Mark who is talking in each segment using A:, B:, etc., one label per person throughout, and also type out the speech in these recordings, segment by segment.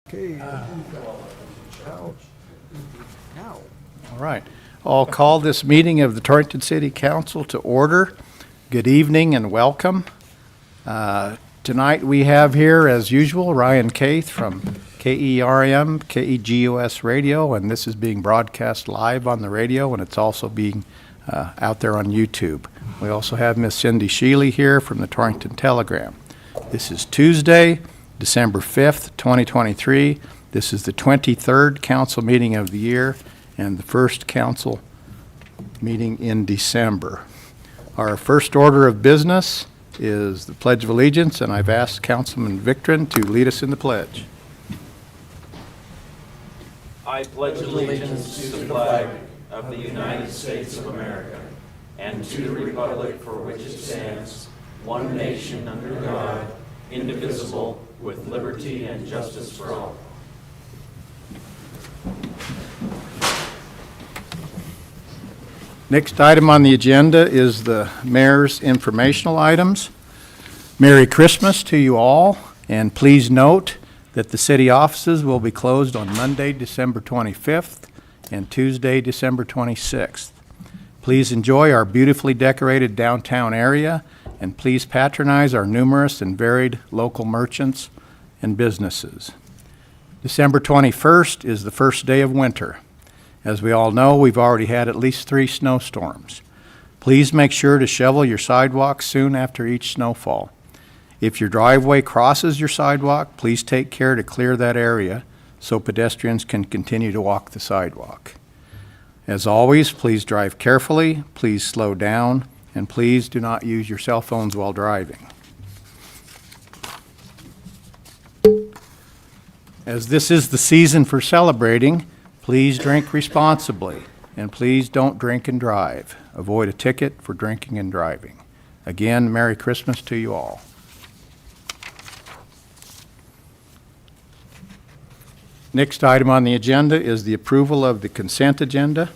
A: Okay. All right. I'll call this meeting of the Torrington City Council to order. Good evening and welcome. Tonight we have here, as usual, Ryan Caith from KERM, KGOS Radio, and this is being broadcast live on the radio, and it's also being out there on YouTube. We also have Miss Cindy Shealy here from the Torrington Telegram. This is Tuesday, December 5th, 2023. This is the 23rd council meeting of the year and the first council meeting in December. Our first order of business is the Pledge of Allegiance, and I've asked Councilman Victrin to lead us in the pledge.
B: I pledge allegiance to the flag of the United States of America and to the republic for which it stands, one nation under God, indivisible, with liberty and justice for all.
A: Next item on the agenda is the mayor's informational items. Merry Christmas to you all, and please note that the city offices will be closed on Monday, December 25th and Tuesday, December 26th. Please enjoy our beautifully decorated downtown area, and please patronize our numerous and varied local merchants and businesses. December 21st is the first day of winter. As we all know, we've already had at least 3 snowstorms. Please make sure to shovel your sidewalks soon after each snowfall. If your driveway crosses your sidewalk, please take care to clear that area so pedestrians can continue to walk the sidewalk. As always, please drive carefully, please slow down, and please do not use your cell phones while driving. As this is the season for celebrating, please drink responsibly, and please don't drink and drive. Avoid a ticket for drinking and driving. Again, Merry Christmas to you all. Next item on the agenda is the approval of the consent agenda,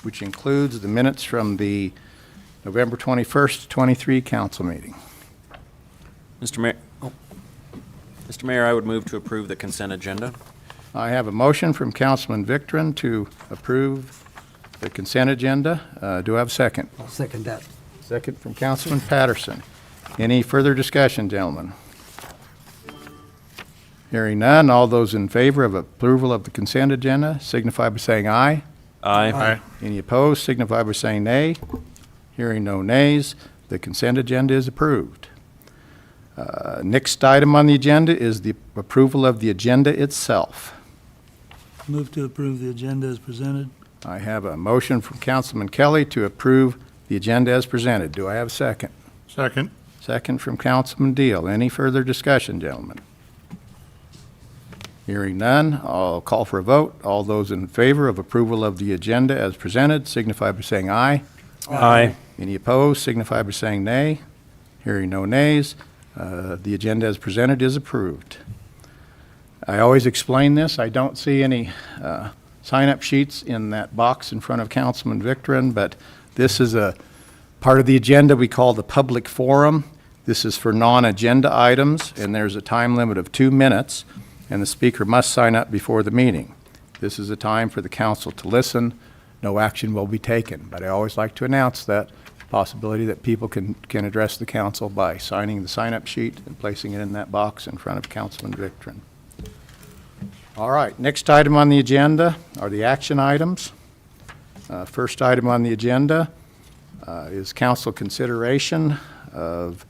A: which includes the minutes from the November 21st, 23 council meeting.
B: Mr. Mayor, I would move to approve the consent agenda.
A: I have a motion from Councilman Victrin to approve the consent agenda. Do I have a second?
C: I'll second that.
A: Second from Councilman Patterson. Any further discussion, gentlemen? Hearing none, all those in favor of approval of the consent agenda signify by saying aye.
B: Aye.
A: Any opposed signify by saying nay. Hearing no nays, the consent agenda is approved. Next item on the agenda is the approval of the agenda itself.
D: Move to approve the agenda as presented.
A: I have a motion from Councilman Kelly to approve the agenda as presented. Do I have a second?
D: Second.
A: Second from Councilman Deal. Any further discussion, gentlemen? Hearing none, I'll call for a vote. All those in favor of approval of the agenda as presented signify by saying aye.
B: Aye.
A: Any opposed signify by saying nay. Hearing no nays, the agenda as presented is approved. I always explain this. I don't see any sign-up sheets in that box in front of Councilman Victrin, but this is a part of the agenda we call the public forum. This is for non-agenda items, and there's a time limit of 2 minutes, and the speaker must sign up before the meeting. This is a time for the council to listen. No action will be taken, but I always like to announce that possibility that people can address the council by signing the sign-up sheet and placing it in that box in front of Councilman Victrin. All right, next item on the agenda are the action items. First item on the agenda is council consideration of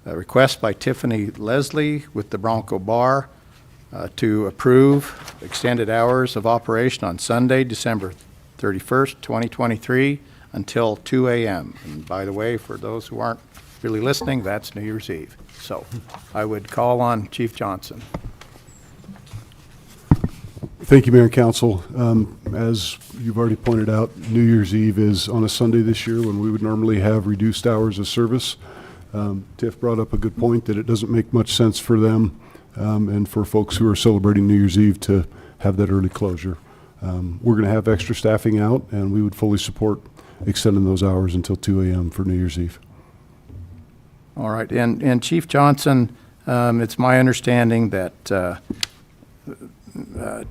A: a request by Tiffany Leslie with the Bronco Bar to approve extended hours of operation on Sunday, December 31st, 2023 until 2 a.m. And by the way, for those who aren't really listening, that's New Year's Eve. So I would call on Chief Johnson.
E: Thank you, Mayor and Council. As you've already pointed out, New Year's Eve is on a Sunday this year when we would normally have reduced hours of service. Tiff brought up a good point that it doesn't make much sense for them and for folks who are celebrating New Year's Eve to have that early closure. We're going to have extra staffing out, and we would fully support extending those hours until 2 a.m. for New Year's Eve.
A: All right, and Chief Johnson, it's my understanding that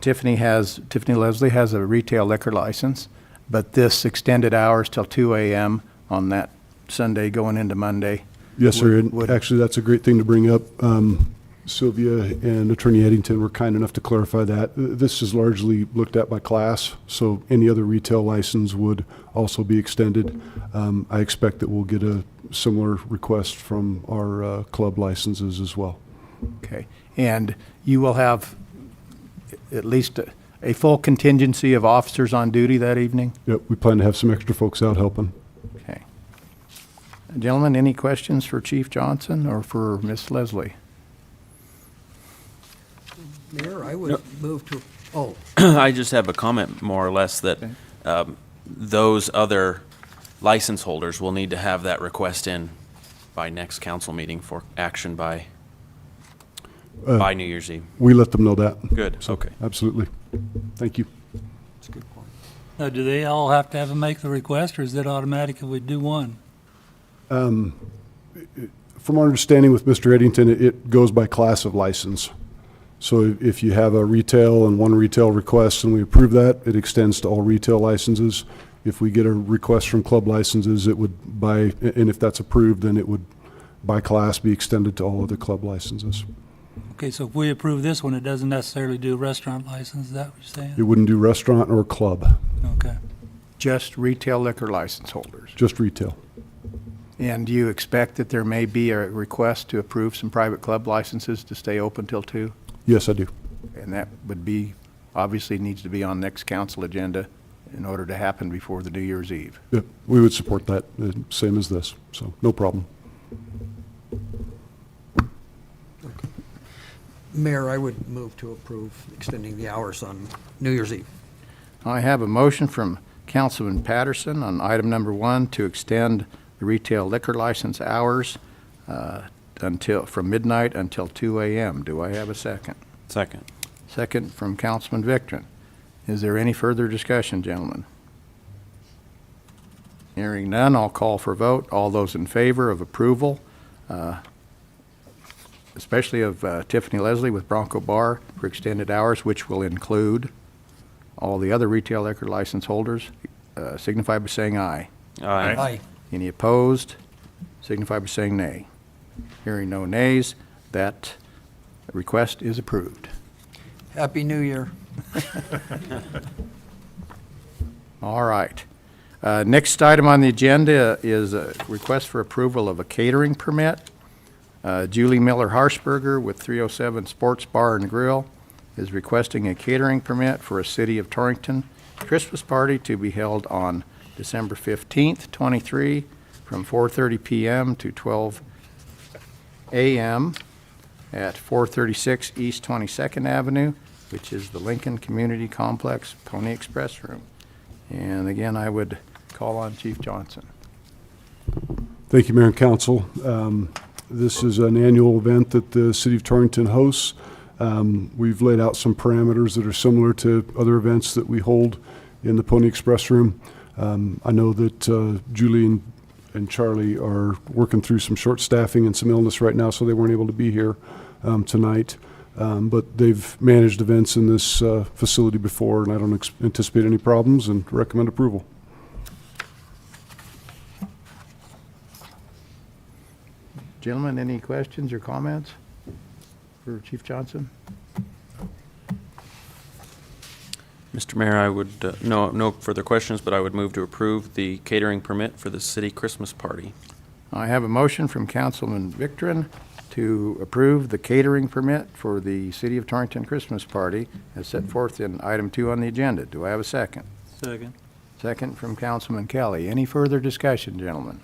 A: Tiffany Leslie has a retail liquor license, but this extended hours till 2 a.m. on that Sunday going into Monday.
E: Yes, sir. And
A: would-
E: actually, that's a great thing to bring up. Sylvia and Attorney Eddington were kind enough to clarify that. This is largely looked at by class, so any other retail license would also be extended. I expect that we'll get a similar request from our club licenses as well.
A: Okay, and you will have at least a full contingency of officers on duty that evening?
E: Yep, we plan to have some extra folks out helping.
A: Okay. Gentlemen, any questions for Chief Johnson or for Miss Leslie?
C: Mayor, I would move to, oh,
B: I just have a comment, more or less, that
A: Okay.
B: those other license holders will need to have that request in by next council meeting for action by New Year's Eve.
E: We let them know that.
B: Good,
E: So,
B: okay.
E: Absolutely. Thank you.
C: that's a good point.
D: Now, do they all have to make the request, or is it automatic if we do one?
E: From our understanding with Mr. Eddington, it goes by class of license. So if you have a retail and one retail request and we approve that, it extends to all retail licenses. If we get a request from club licenses, it would and if that's approved, then it would by class be extended to all other club licenses.
D: Okay, so if we approve this one, it doesn't necessarily do restaurant license, is that what you're
E: It
D: saying?
E: wouldn't do restaurant or club,
D: Okay.
A: Just retail liquor license holders?
E: just retail.
A: And do you expect that there may be a request to approve some private club licenses to stay open till 2?
E: Yes, I do.
A: And that would be, obviously needs to be on next council agenda in order to happen before the New Year's Eve.
E: Yep, we would support that, same as this, so no problem.
C: Mayor, I would move to approve extending the hours on New Year's Eve.
A: I have a motion from Councilman Patterson on item number 1 to extend the retail liquor license hours from midnight until 2 a.m. Do I have a second?
B: Second.
A: Second from Councilman Victorin. Is there any further discussion, gentlemen? Hearing none, I'll call for vote. All those in favor of approval, especially of Tiffany Leslie with Bronco Bar for extended hours, which will include all the other retail liquor license holders, signify by saying aye.
C: Aye.
A: Any opposed, signify by saying nay. Hearing no nays, that request is approved.
C: Happy New Year.
A: All right. Next item on the agenda is a request for approval of a catering permit. Julie Miller Harshberger with 307 Sports Bar and Grill is requesting a catering permit for a City of Torrington Christmas party to be held on December 15th, 23, from 4:30 p.m. to 12 a.m. at 436 East 22nd Avenue, which is the Lincoln Community Complex Pony Express Room. And again, I would call on Chief Johnson.
E: Thank you, Mayor and Council. This is an annual event that the City of Torrington hosts. We've laid out some parameters that are similar to other events that we hold in the Pony Express Room. I know that Julie and Charlie are working through some short staffing and some illness right now, so they weren't able to be here tonight. But they've managed events in this facility before, and I don't anticipate any problems and recommend approval.
A: Gentlemen, any questions or comments for Chief Johnson?
B: Mr. Mayor, I would, no further questions, but I would move to approve the catering permit for the city Christmas party.
A: I have a motion from Councilman Victorin to approve the catering permit for the City of Torrington Christmas party as set forth in item 2 on the agenda. Do I have a second?
D: Second.
A: Second from Councilman Kelly. Any further discussion, gentlemen?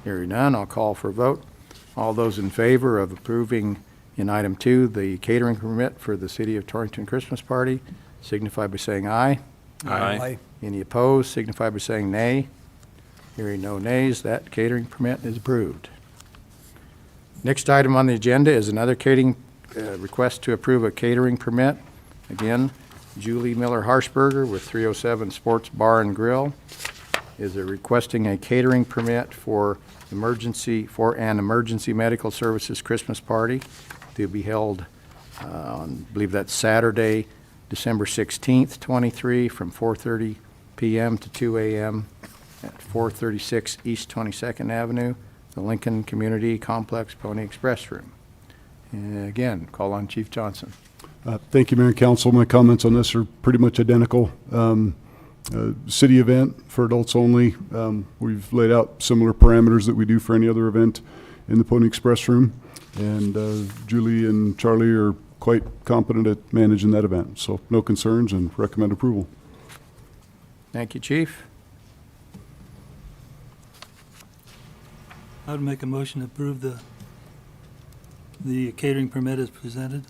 A: Hearing none, I'll call for a vote. All those in favor of approving in item 2 the catering permit for the City of Torrington Christmas party signify by saying aye.
B: Aye.
A: Any opposed signify by saying nay. Hearing no nays, that catering permit is approved. Next item on the agenda is another catering request to approve a catering permit. Again, Julie Miller Harshberger with 307 Sports Bar and Grill is requesting a catering permit for an emergency medical services Christmas party to be held on, I believe that's Saturday, December 16th, 23, from 4:30 p.m. to 2 a.m. at 436 East 22nd Avenue, the Lincoln Community Complex Pony Express Room. And again, call on Chief Johnson.
E: Thank you, Mayor and Council. My comments on this are pretty much identical. City event for adults only. We've laid out similar parameters that we do for any other event in the Pony Express Room. And Julie and Charlie are quite competent at managing that event. So no concerns and recommend approval.
A: Thank you, Chief.
D: I would make a motion to approve the catering permit as presented.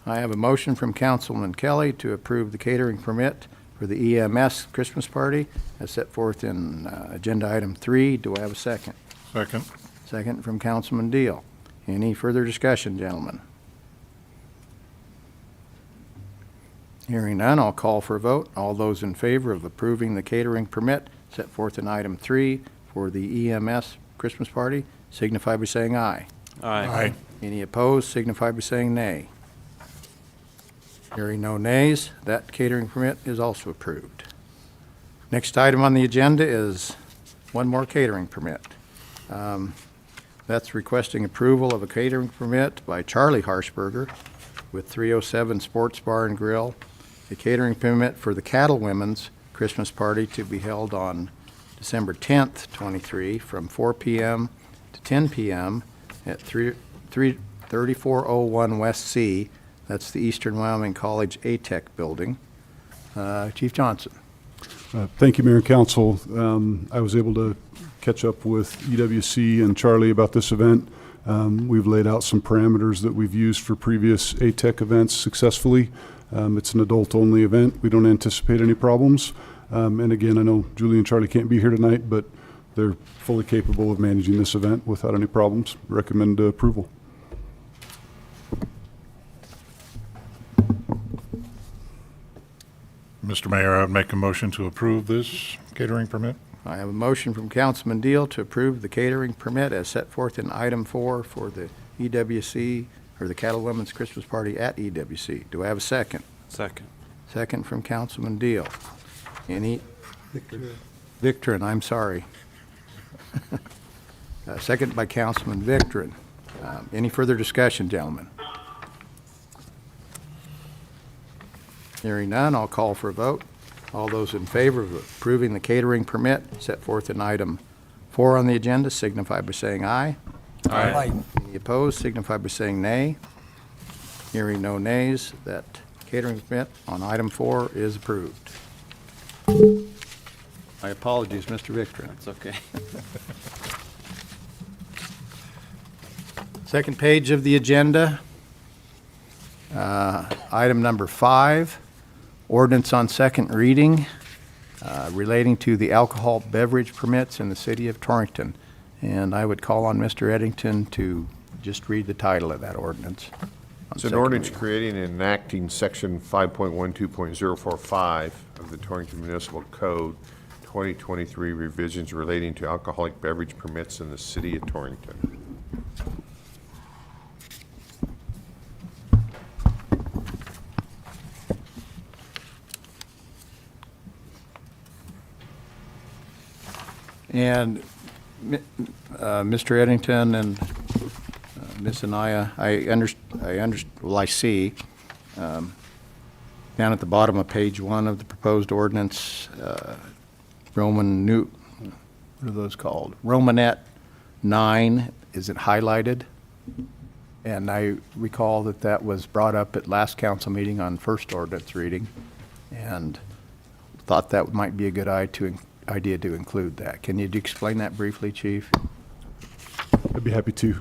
A: I have a motion from Councilman Kelly to approve the catering permit for the EMS Christmas party as set forth in Agenda Item 3. Do I have a second?
F: Second.
A: Second from Councilman Deal. Any further discussion, gentlemen? Hearing none, I'll call for a vote. All those in favor of approving the catering permit set forth in Item 3 for the EMS Christmas party signify by saying aye.
F: Aye.
A: Any opposed signify by saying nay. Hearing no nays, that catering permit is also approved. Next item on the agenda is one more catering permit. That's requesting approval of a catering permit by Charlie Harshberger with 307 Sports Bar and Grill, a catering permit for the Cattle Women's Christmas party to be held on December 10th, 23, from 4 p.m. to 10 p.m. at 3401 West C. That's the Eastern Wyoming College ATEC building. Chief Johnson.
E: Thank you, Mayor and Council. I was able to catch up with EWC and Charlie about this event. We've laid out some parameters that we've used for previous ATEC events successfully. It's an adult-only event. We don't anticipate any problems. And again, I know Julie and Charlie can't be here tonight, but they're fully capable of managing this event without any problems. Recommend approval.
F: Mr. Mayor, I would make a motion to approve this catering permit.
A: I have a motion from Councilman Deal to approve the catering permit as set forth in Item 4 for the EWC, or the Cattle Women's Christmas Party at EWC. Do I have a second?
B: Second.
A: Second from Councilman Deal. Any? Victorin, I'm sorry. Second by Councilman Victorin. Any further discussion, gentlemen? Hearing none, I'll call for a vote. All those in favor of approving the catering permit set forth in Item 4 on the agenda signify by saying aye.
C: Aye.
A: Any opposed signify by saying nay. Hearing no nays, that catering permit on Item 4 is approved. My apologies, Mr. Victorin.
B: It's okay.
A: Second page of the agenda, item number 5, ordinance on second reading relating to the alcohol beverage permits in the city of Torrington. And I would call on Mr. Eddington to just read the title of that ordinance.
G: It's an ordinance creating and enacting Section 5.12.045 of the Torrington Municipal Code, 2023 revisions relating to alcoholic beverage permits in the city of Torrington.
A: And Mr. Eddington and Ms. Anaya, I see down at the bottom of page 1 of the proposed ordinance, what are those called? Romanet 9, is it highlighted? And I recall that that was brought up at last council meeting on first ordinance reading, and thought that might be a good idea to include that. Can you explain that briefly, Chief?
E: I'd be happy to.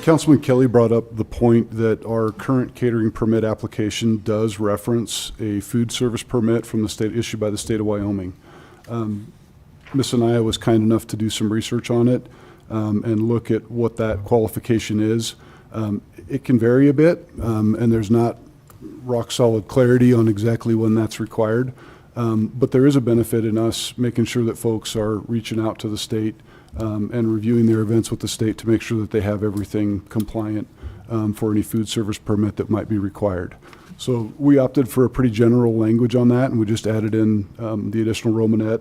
E: Councilman Kelly brought up the point that our current catering permit application does reference a food service permit from the state, issued by the state of Wyoming. Ms. Anaya was kind enough to do some research on it and look at what that qualification is. It can vary a bit, and there's not rock solid clarity on exactly when that's required. But there is a benefit in us making sure that folks are reaching out to the state and reviewing their events with the state to make sure that they have everything compliant for any food service permit that might be required. So we opted for a pretty general language on that, and we just added in the additional Romanet.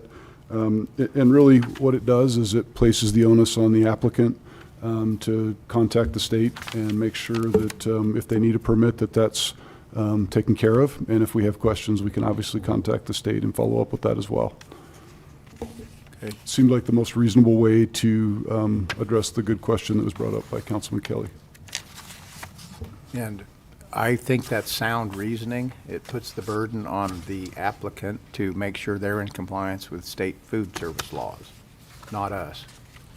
E: And really what it does is it places the onus on the applicant to contact the state and make sure that if they need a permit, that that's taken care of. And if we have questions, we can obviously contact the state and follow up with that as well.
A: Okay.
E: Seemed like the most reasonable way to address the good question that was brought up by Councilman Kelly.
A: And I think that's sound reasoning. It puts the burden on the applicant to make sure they're in compliance with state food service laws, not us.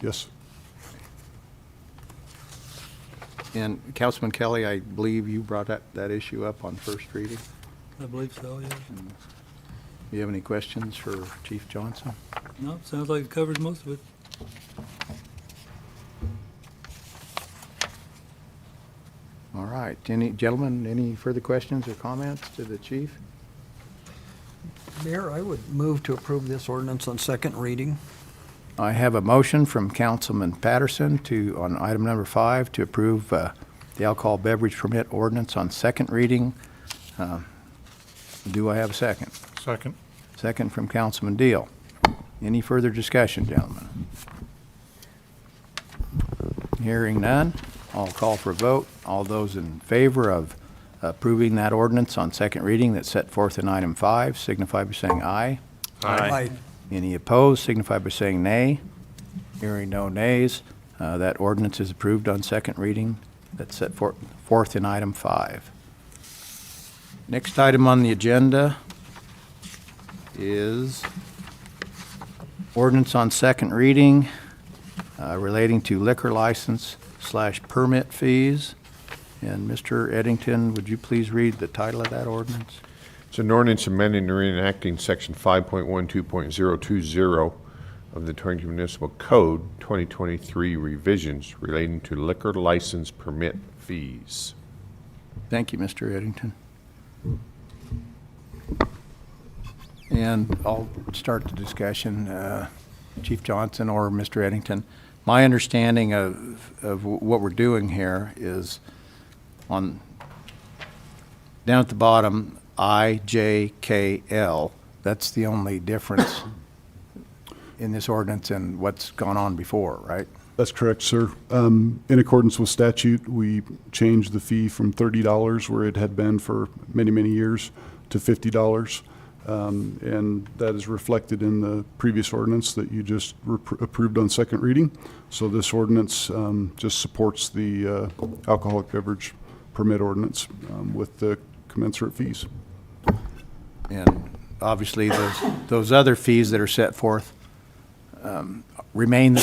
E: Yes.
A: And Councilman Kelly, I believe you brought that issue up on first reading.
D: I believe so, yeah.
A: Do you have any questions for Chief Johnson?
D: No, sounds like it covers most of it.
A: All right. Gentlemen, any further questions or comments to the chief?
C: Mayor, I would move to approve this ordinance on second reading.
A: I have a motion from Councilman Patterson on item number 5 to approve the alcohol beverage permit ordinance on second reading. Do I have a second?
F: Second.
A: Second from Councilman Deal. Any further discussion, gentlemen? Hearing none, I'll call for a vote. All those in favor of approving that ordinance on second reading that's set forth in item 5 signify by saying aye.
C: Aye.
A: Any opposed signify by saying nay. Hearing no nays, that ordinance is approved on second reading that's set forth in item 5. Next item on the agenda is ordinance on second reading relating to liquor license / permit fees. And Mr. Eddington, would you please read the title of that ordinance?
G: It's an ordinance amending and reenacting Section 5.12.020 of the Torrington Municipal Code 2023 revisions relating to liquor license permit fees.
A: Thank you, Mr. Eddington. And I'll start the discussion. Chief Johnson or Mr. Eddington, my understanding of what we're doing here is on down at the bottom, IJKL. That's the only difference in this ordinance and what's gone on before, right?
E: That's correct, sir. In accordance with statute, we changed the fee from $30, where it had been for many, many years, to $50. And that is reflected in the previous ordinance that you just approved on second reading. So this ordinance just supports the alcoholic beverage permit ordinance with the commensurate fees.
A: And obviously, those other fees that are set forth remain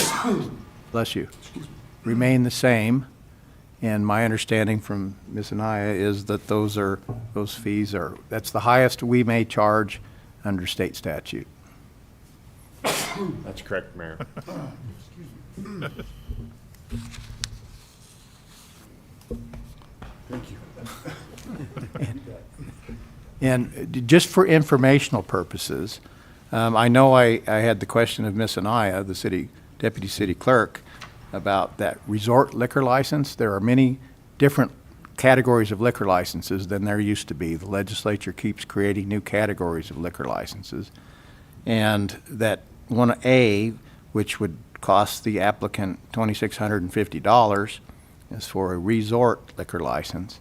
A: bless you, remain the same. And my understanding from Ms. Anaya is that those fees are, that's the highest we may charge under state statute.
G: That's correct, Mayor.
A: And just for informational purposes, I know I had the question of Ms. Anaya, the deputy city clerk, about that resort liquor license. There are many different categories of liquor licenses than there used to be. The legislature keeps creating new categories of liquor licenses. And that 1A, which would cost the applicant $2,650, is for a resort liquor license.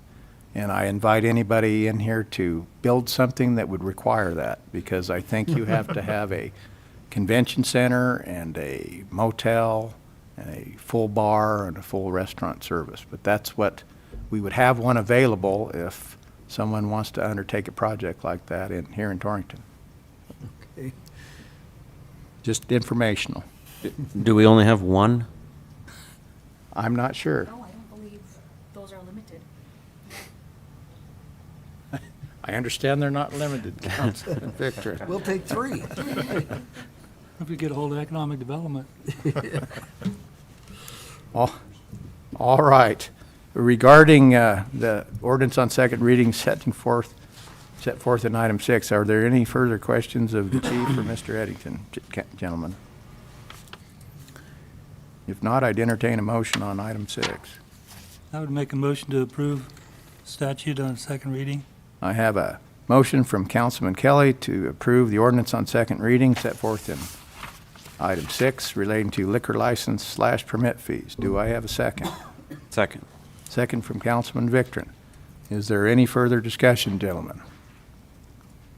A: And I invite anybody in here to build something that would require that, because I think you have to have a convention center and a motel and a full bar and a full restaurant service. But that's what, we would have one available if someone wants to undertake a project like that here in Torrington.
C: Okay.
A: Just informational.
H: Do we only have one?
A: I'm not sure.
I: No, I don't believe those are limited.
A: I understand they're not limited, Councilman Victor.
C: We'll take 3.
D: If we get a hold of economic development.
A: All right. Regarding the ordinance on second reading setting forth set forth in item 6. Are there any further questions of the chief or Mr. Eddington, gentlemen? If not, I'd entertain a motion on item 6.
D: I would make a motion to approve statute on second reading.
A: I have a motion from Councilman Kelly to approve the ordinance on second reading set forth in item 6 relating to liquor license / permit fees. Do I have a second?
H: Second.
A: Second from Councilman Victorin. Is there any further discussion, gentlemen?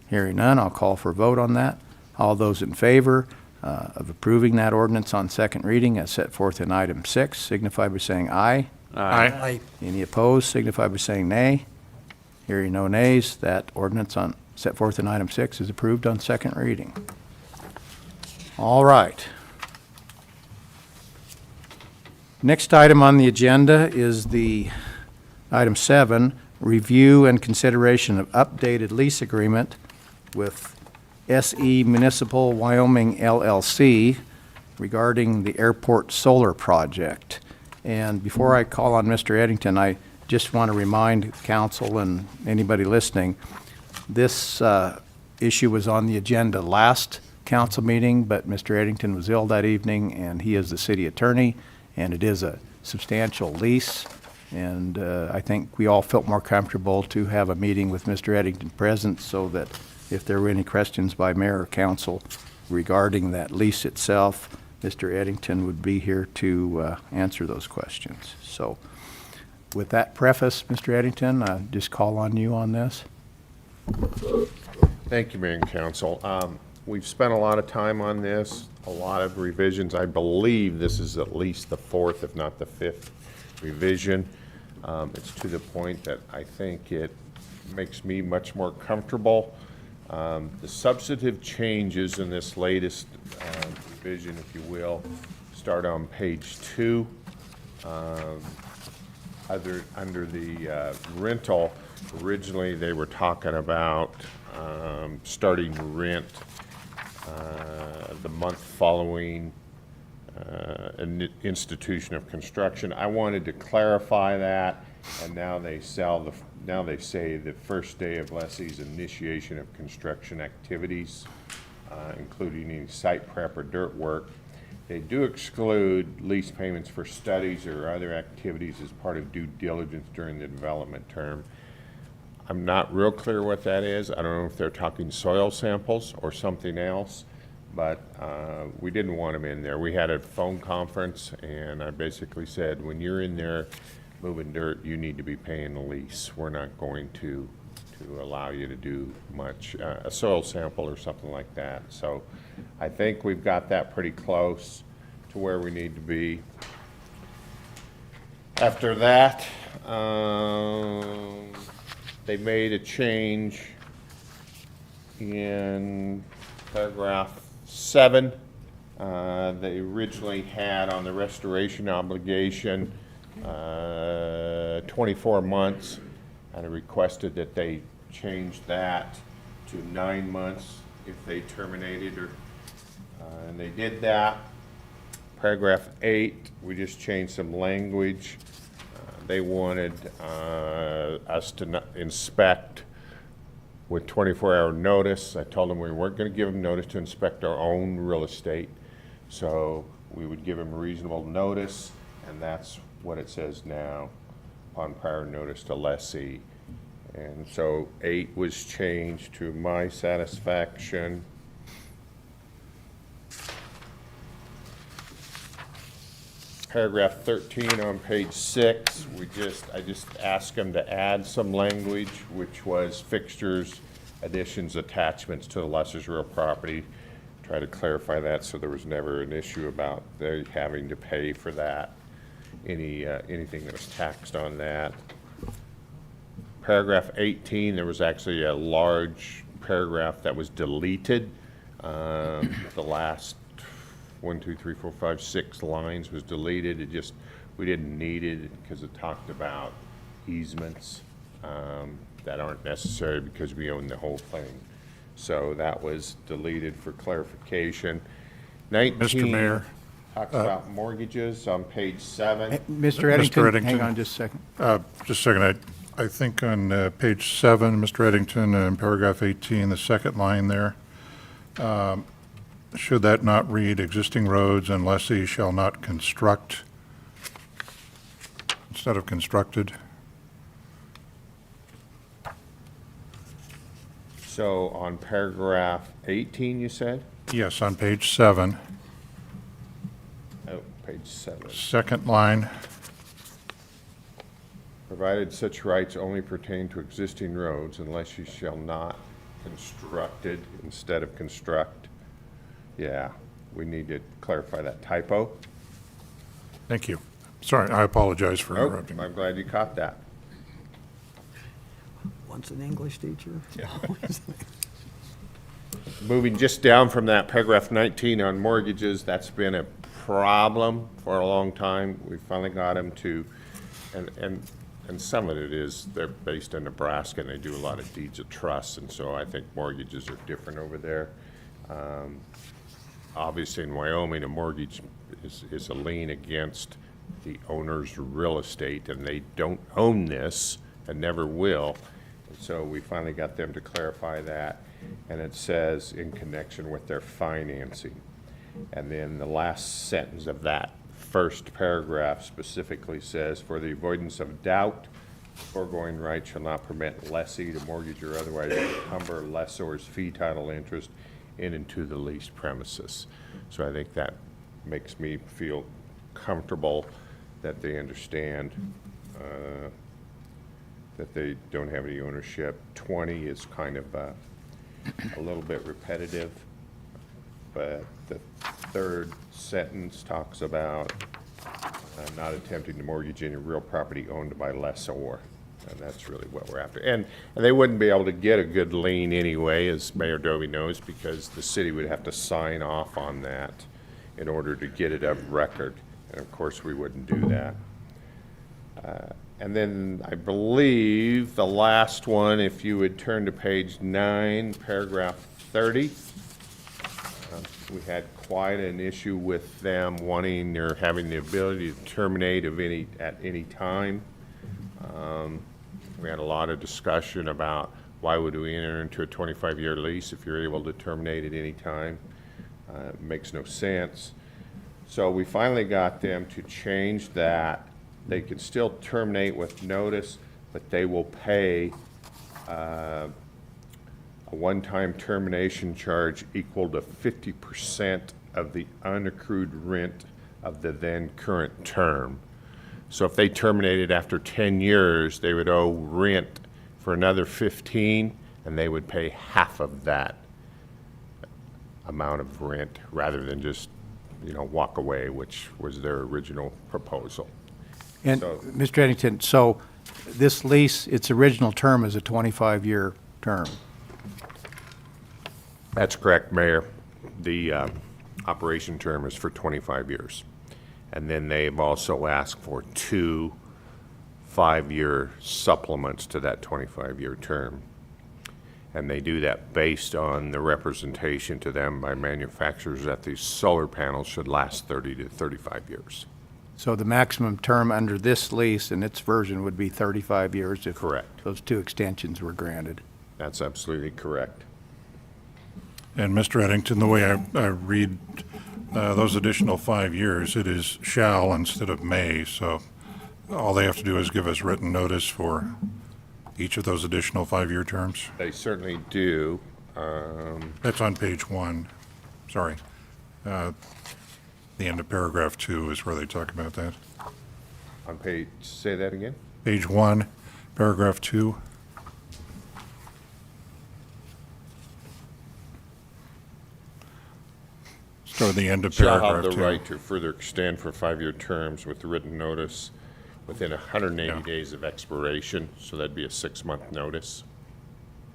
A: Hearing none, I'll call for a vote on that. All those in favor of approving that ordinance on second reading as set forth in item 6 signify by saying aye.
C: Aye.
A: Any opposed signify by saying nay. Hearing no nays, that ordinance on set forth in item 6 is approved on second reading. All right. Next item on the agenda is the item 7, review and consideration of updated lease agreement with SE Municipal Wyoming LLC regarding the airport solar project. And before I call on Mr. Eddington, I just want to remind council and anybody listening, this issue was on the agenda last council meeting, but Mr. Eddington was ill that evening, and he is the city attorney, and it is a substantial lease. And I think we all felt more comfortable to have a meeting with Mr. Eddington present so that if there were any questions by mayor or council regarding that lease itself, Mr. Eddington would be here to answer those questions. So with that preface, Mr. Eddington, I just call on you on this.
G: Thank you, Mayor and Council. We've spent a lot of time on this, a lot of revisions. I believe this is at least the 4th, if not the 5th revision. It's to the point that I think it makes me much more comfortable. The substantive changes in this latest revision, if you will, start on page 2. Under the rental, originally they were talking about starting rent the month following an institution of construction. I wanted to clarify that, and now they say the first day of lessee's initiation of construction activities, including any site prep or dirt work. They do exclude lease payments for studies or other activities as part of due diligence during the development term. I'm not real clear what that is. I don't know if they're talking soil samples or something else, but we didn't want them in there. We had a phone conference, and I basically said, when you're in there moving dirt, you need to be paying the lease. We're not going to allow you to do much, a soil sample or something like that. So I think we've got that pretty close to where we need to be. After that, they made a change in paragraph 7. They originally had on the restoration obligation 24 months, and I requested that they change that to 9 months if they terminated, and they did that. Paragraph 8, we just changed some language. They wanted us to inspect with 24-hour notice. I told them we weren't going to give them notice to inspect our own real estate, so we would give them reasonable notice, and that's what it says now, upon prior notice to lessee. And so 8 was changed to my satisfaction. Paragraph 13 on page 6, I just asked them to add some language, which was fixtures, additions, attachments to the lessor's real property. Try to clarify that so there was never an issue about they having to pay for that, anything that was taxed on that. Paragraph 18, there was actually a large paragraph that was deleted. The last 1, 2, 3, 4, 5, 6 lines was deleted. We didn't need it because it talked about easements that aren't necessary because we own the whole thing. So that was deleted for clarification. 19
F: Mr. Mayor.
G: talks about mortgages on page 7.
A: Mr. Eddington,
F: Eddington.
A: hang on just a second.
F: Just a second. I think on page 7, Mr. Eddington, in paragraph 18, the second line there, should that not read, existing roads and lessee shall not construct, instead of constructed?
G: So on paragraph 18, you said?
F: Yes, on page 7,
G: Oh, page 7.
F: second line,
G: Provided such rights only pertain to existing roads unless you shall not constructed instead of construct. Yeah, we need to clarify that typo.
F: thank you. Sorry, I apologize for
G: Nope,
F: interrupting.
G: I'm glad you caught that.
C: Once an English teacher.
G: Moving just down from that, paragraph 19 on mortgages, that's been a problem for a long time. We finally got them to, and some of it is, they're based in Nebraska, and they do a lot of deeds of trust, and so I think mortgages are different over there. Obviously, in Wyoming, a mortgage is a lien against the owner's real estate, and they don't own this and never will. And so we finally got them to clarify that, and it says in connection with their financing. And then the last sentence of that first paragraph specifically says, for the avoidance of doubt, foregoing right shall not permit lessee to mortgage or otherwise encumber lessor's fee title interest in and to the leased premises. So I think that makes me feel comfortable that they understand that they don't have any ownership. 20 is kind of a little bit repetitive, but the third sentence talks about not attempting to mortgage any real property owned by lessor. And that's really what we're after. And they wouldn't be able to get a good lien anyway, as Mayor Dovey knows, because the city would have to sign off on that in order to get it of record. And of course, we wouldn't do that. And then I believe the last one, if you would turn to page 9, paragraph 30. We had quite an issue with them wanting or having the ability to terminate at any time. We had a lot of discussion about why would we enter into a 25-year lease if you're able to terminate at any time. It makes no sense. So we finally got them to change that. They can still terminate with notice, but they will pay a one-time termination charge equal to 50% of the unaccrued rent of the then current term. So if they terminated after 10 years, they would owe rent for another 15, and they would pay half of that amount of rent rather than just, walk away, which was their original proposal.
A: And,
G: So-
A: Mr. Eddington, so this lease, its original term is a 25-year term.
G: That's correct, Mayor. The operation term is for 25 years. And then they've also asked for 2 5-year supplements to that 25-year term. And they do that based on the representation to them by manufacturers that these solar panels should last 30 to 35 years.
A: So the maximum term under this lease and its version would be 35 years if
G: Correct.
A: those 2 extensions were granted.
G: That's absolutely correct.
F: And Mr. Eddington, the way I read those additional 5 years, it is shall instead of may, so all they have to do is give us written notice for each of those additional 5-year terms.
G: They certainly do.
F: That's on page 1, sorry. The end of paragraph 2 is where they talk about that.
G: On page, say that again?
F: Page 1, paragraph 2. So the end of
G: Shall
F: paragraph 2.
G: have the right to further extend for 5-year terms with written notice within 180
F: Yeah.
G: days of expiration, so that'd be a 6-month notice,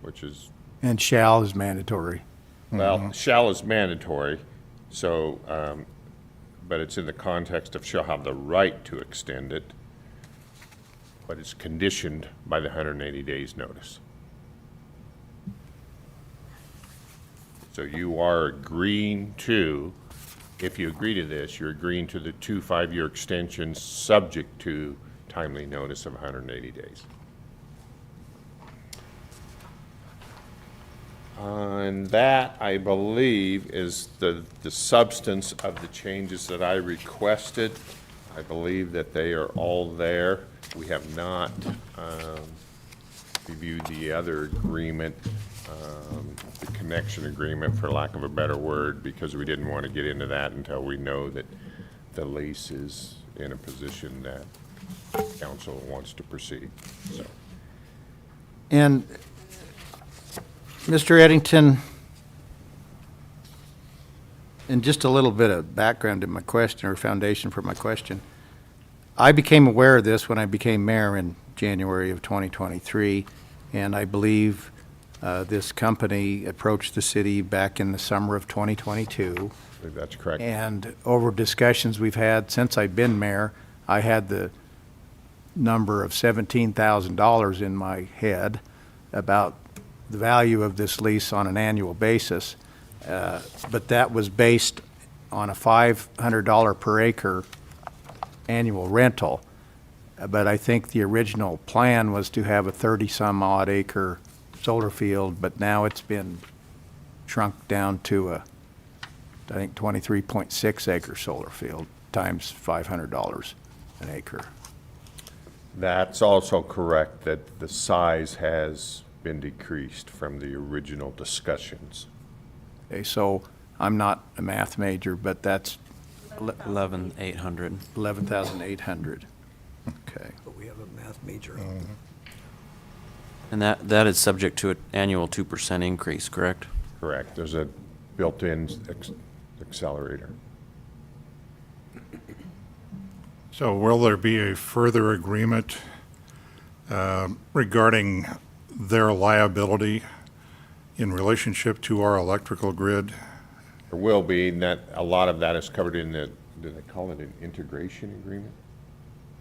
G: which is,
A: And shall is mandatory.
G: well, shall is mandatory, so, but it's in the context of shall have the right to extend it, but it's conditioned by the 180 days notice. So you are agreeing to, if you agree to this, you're agreeing to the 2 5-year extensions subject to timely notice of 180 days. And that, I believe, is the substance of the changes that I requested. I believe that they are all there. We have not reviewed the other agreement, the connection agreement, for lack of a better word, because we didn't want to get into that until we know that the lease is in a position that council wants to proceed, so.
A: And Mr. Eddington, and just a little bit of background to my question, or foundation for my question. I became aware of this when I became mayor in January of 2023, and I believe this company approached the city back in the summer of 2022.
G: I believe that's correct.
A: And over discussions we've had since I've been mayor, I had the number of $17,000 in my head about the value of this lease on an annual basis. But that was based on a $500 per acre annual rental. But I think the original plan was to have a 30-some-odd acre solar field, but now it's been shrunk down to a, I think, 23.6 acre solar field times $500 an acre.
G: That's also correct, that the size has been decreased from the original discussions.
A: Okay, so I'm not a math major, but that's
H: 11,800.
A: 11,800. Okay.
C: But we have a math major.
H: And that is subject to an annual 2% increase, correct?
G: Correct. There's a built-in accelerator.
F: So will there be a further agreement regarding their liability in relationship to our electrical grid?
G: There will be, and that, a lot of that is covered in the, do they call it an integration agreement?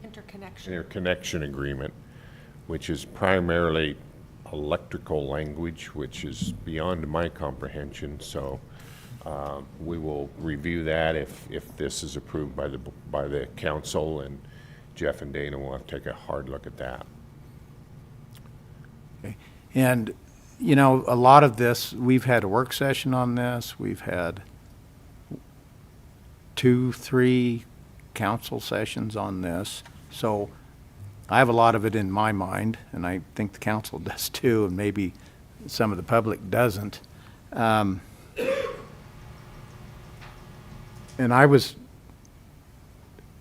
I: Interconnection.
G: Interconnection agreement, which is primarily electrical language, which is beyond my comprehension, so we will review that if this is approved by the council, and Jeff and Dana will have to take a hard look at that.
A: Okay. And, you know, a lot of this, we've had a work session on this. We've had 2, 3 council sessions on this. So I have a lot of it in my mind, and I think the council does too, and maybe some of the public doesn't. And I was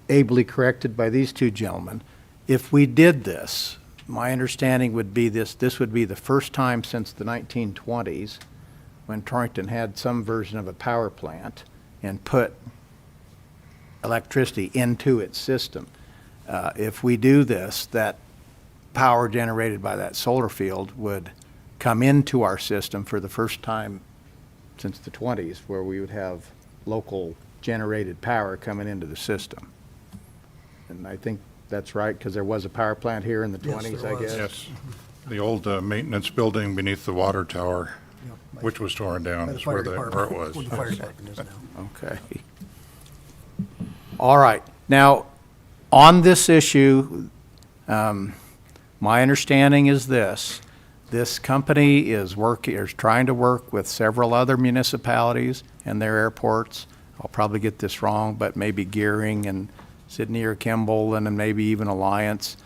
A: ably corrected by these two gentlemen. If we did this, my understanding would be this would be the first time since the 1920s when Torrington had some version of a power plant and put electricity into its system. If we do this, that power generated by that solar field would come into our system for the first time since the 20s, where we would have local generated power coming into the system. And I think that's right, because there was a power plant here in the
C: Yes,
A: 20s,
C: there
A: I
C: was.
A: guess.
F: Yes. The old maintenance building beneath the water tower,
C: Yep.
F: which was torn down,
C: By the
F: is
C: fire
F: where
C: department,
F: it was.
C: where the fire department is now.
A: Okay. All right. Now, on this issue, my understanding is this. This company is trying to work with several other municipalities and their airports. I'll probably get this wrong, but maybe Gearing and Sydney or Kimball, and then maybe even Alliance.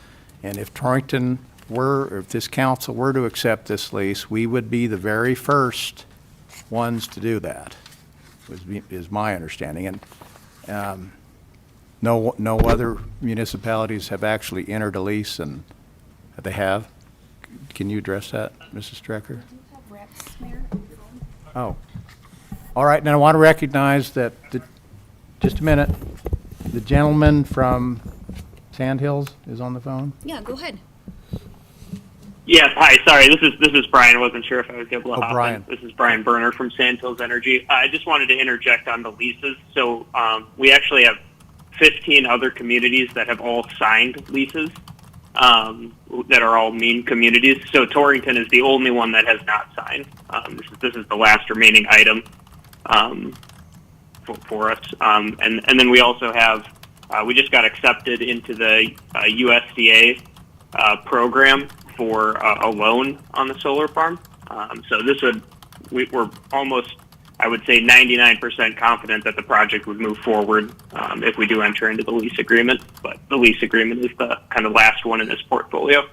A: And if Torrington or if this council were to accept this lease, we would be the very first ones to do that, is my understanding. And no other municipalities have actually entered a lease, and they have. Can you address that, Mrs. Strecker?
I: Do you have reps, Mayor?
A: Oh. All right, now I want to recognize that, just a minute, the gentleman from Sand Hills is on the phone.
I: Yeah, go ahead.
J: Yes, hi, sorry, this is Brian. I wasn't sure if I was able to hop
A: Brian.
J: in. This is Brian Berner from Sand Hills Energy. I just wanted to interject on the leases. So we actually have 15 other communities that have all signed leases that are all mean communities. So Torrington is the only one that has not signed. This is the last remaining item for us. And then we also have, we just got accepted into the USDA program for a loan on the solar farm. So this would we're almost, I would say, 99% confident that the project would move forward if we do enter into the lease agreement. But the lease agreement is the kind of last one in this portfolio.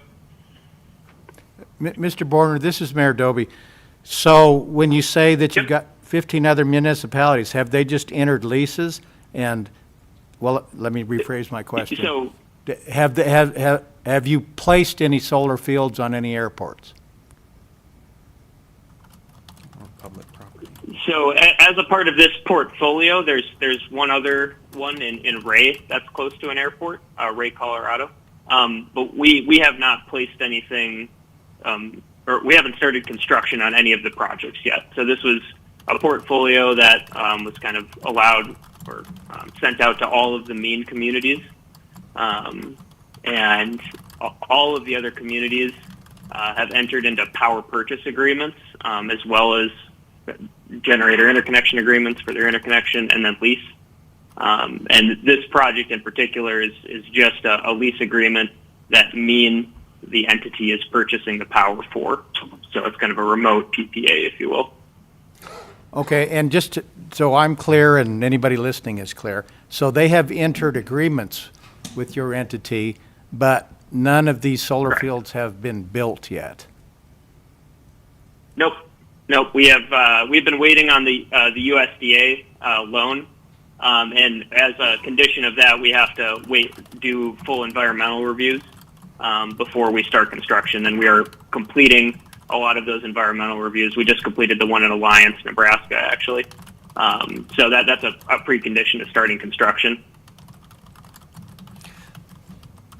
A: Mr. Borner, this is Mayor Doby. So when you say that you've got 15 other municipalities, have they just entered leases? And, well, let me rephrase my question.
J: So,
A: Have you placed any solar fields on any airports?
H: Or public property?
J: so as a part of this portfolio, there's one other one in Ray that's close to an airport, Ray, Colorado. But we have not placed anything, or we haven't started construction on any of the projects yet. So this was a portfolio that was kind of allowed or sent out to all of the mean communities. And all of the other communities have entered into power purchase agreements, as well as generator interconnection agreements for their interconnection and then lease. And this project in particular is just a lease agreement that mean the entity is purchasing the power for. So it's kind of a remote PPA, if you will.
A: Okay, and so I'm clear and anybody listening is clear. So they have entered agreements with your entity, but none of these solar
J: Correct.
A: fields have been built yet.
J: Nope. We have we've been waiting on the USDA loan, and as a condition of that, we have to do full environmental reviews before we start construction. And we are completing a lot of those environmental reviews. We just completed the one in Alliance, Nebraska, actually. So that's a precondition to starting construction.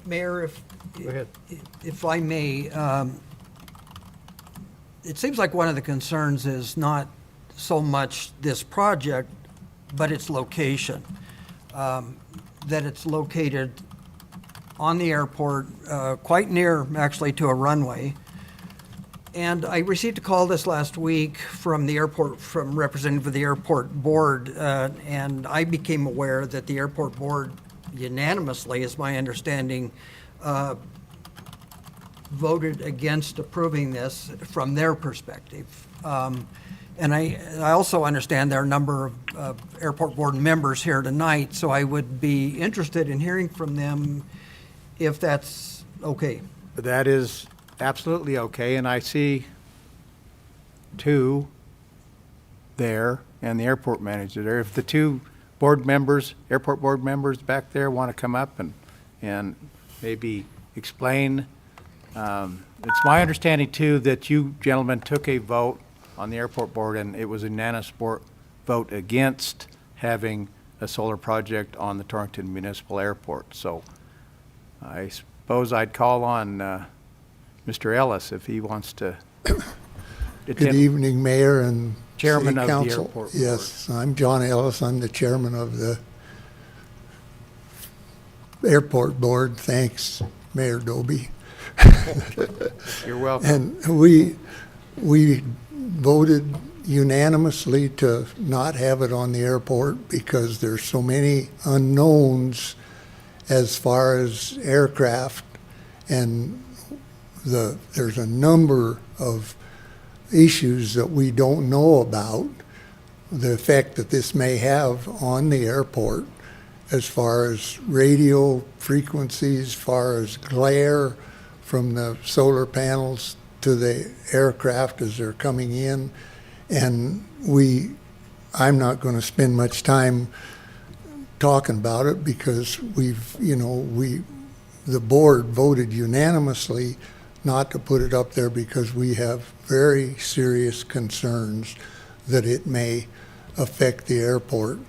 C: Mayor, if I may, it seems like one of the concerns is not so much this project, but its location. That it's located on the airport, quite near, actually, to a runway. And I received a call this last week from the airport, from representative of the airport board, and I became aware that the airport board unanimously, is my understanding, voted against approving this from their perspective. And I also understand there are a number of airport board members here tonight, so I would be interested in hearing from them if that's okay.
A: That is absolutely okay, and I see two there and the airport manager there. If the two board members, airport board members back there want to come up and maybe explain. It's my understanding too that you gentlemen took a vote on the airport board and it was a unanimous vote against having a solar project on the Torrington Municipal Airport. So I suppose I'd call on Mr. Ellis if he wants to.
K: Good evening, Mayor and
A: Chairman
K: City
A: of the
K: Council.
A: airport board.
K: Yes, I'm John Ellis. I'm the chairman of the airport board. Thanks, Mayor Doby.
A: You're welcome.
K: And we voted unanimously to not have it on the airport because there's so many unknowns as far as aircraft, and there's a number of issues that we don't know about, the effect that this may have on the airport as far as radio frequencies, as far as glare from the solar panels to the aircraft as they're coming in. And I'm not going to spend much time talking about it because the board voted unanimously not to put it up there because we have very serious concerns that it may affect the airport.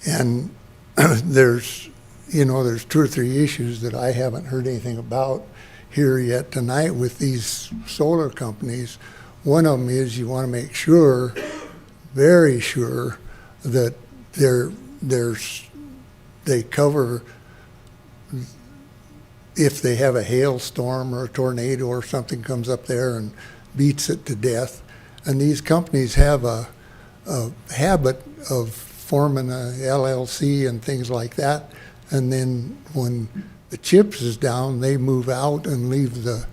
K: And there's 2 or 3 issues that I haven't heard anything about here yet tonight with these solar companies. One of them is you want to make sure, very sure, that they cover if they have a hailstorm or a tornado or something comes up there and beats it to death. And these companies have a habit of forming a LLC and things like that. And then when the chips is down, they move out and leave the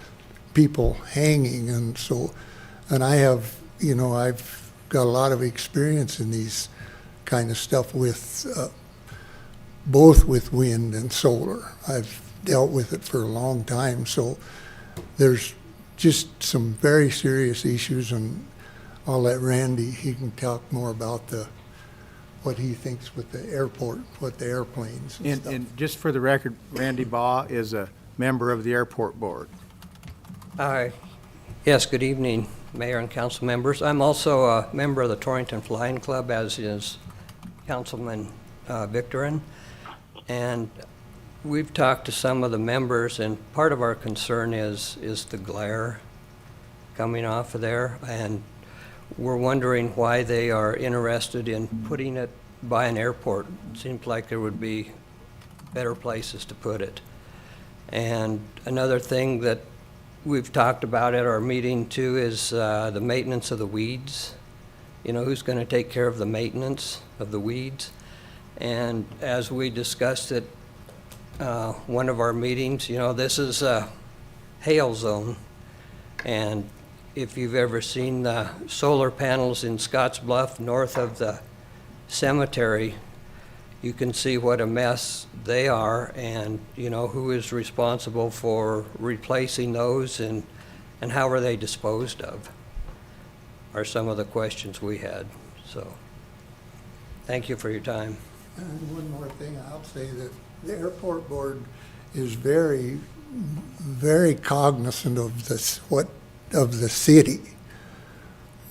K: people hanging. And I have, I've got a lot of experience in these kind of stuff with, both with wind and solar. I've dealt with it for a long time, so there's just some very serious issues, and I'll let Randy, he can talk more about what he thinks with the airport, what the airplanes and stuff.
A: And just for the record, Randy Baugh is a member of the airport board.
L: Yes, good evening, Mayor and council members. I'm also a member of the Torrington Flying Club, as is Councilman Victorin. And we've talked to some of the members, and part of our concern is the glare coming off of there. And we're wondering why they are interested in putting it by an airport. It seems like there would be better places to put it. And another thing that we've talked about at our meeting too is the maintenance of the weeds. You know, who's going to take care of the maintenance of the weeds? And as we discussed at one of our meetings, you know, this is a hail zone. And if you've ever seen the solar panels in Scotts Bluff north of the cemetery, you can see what a mess they are, and you know who is responsible for replacing those, and how are they disposed of, are some of the questions we had. So thank you for your time.
K: And one more thing, I'll say that the airport board is very, very cognizant of this, of the city.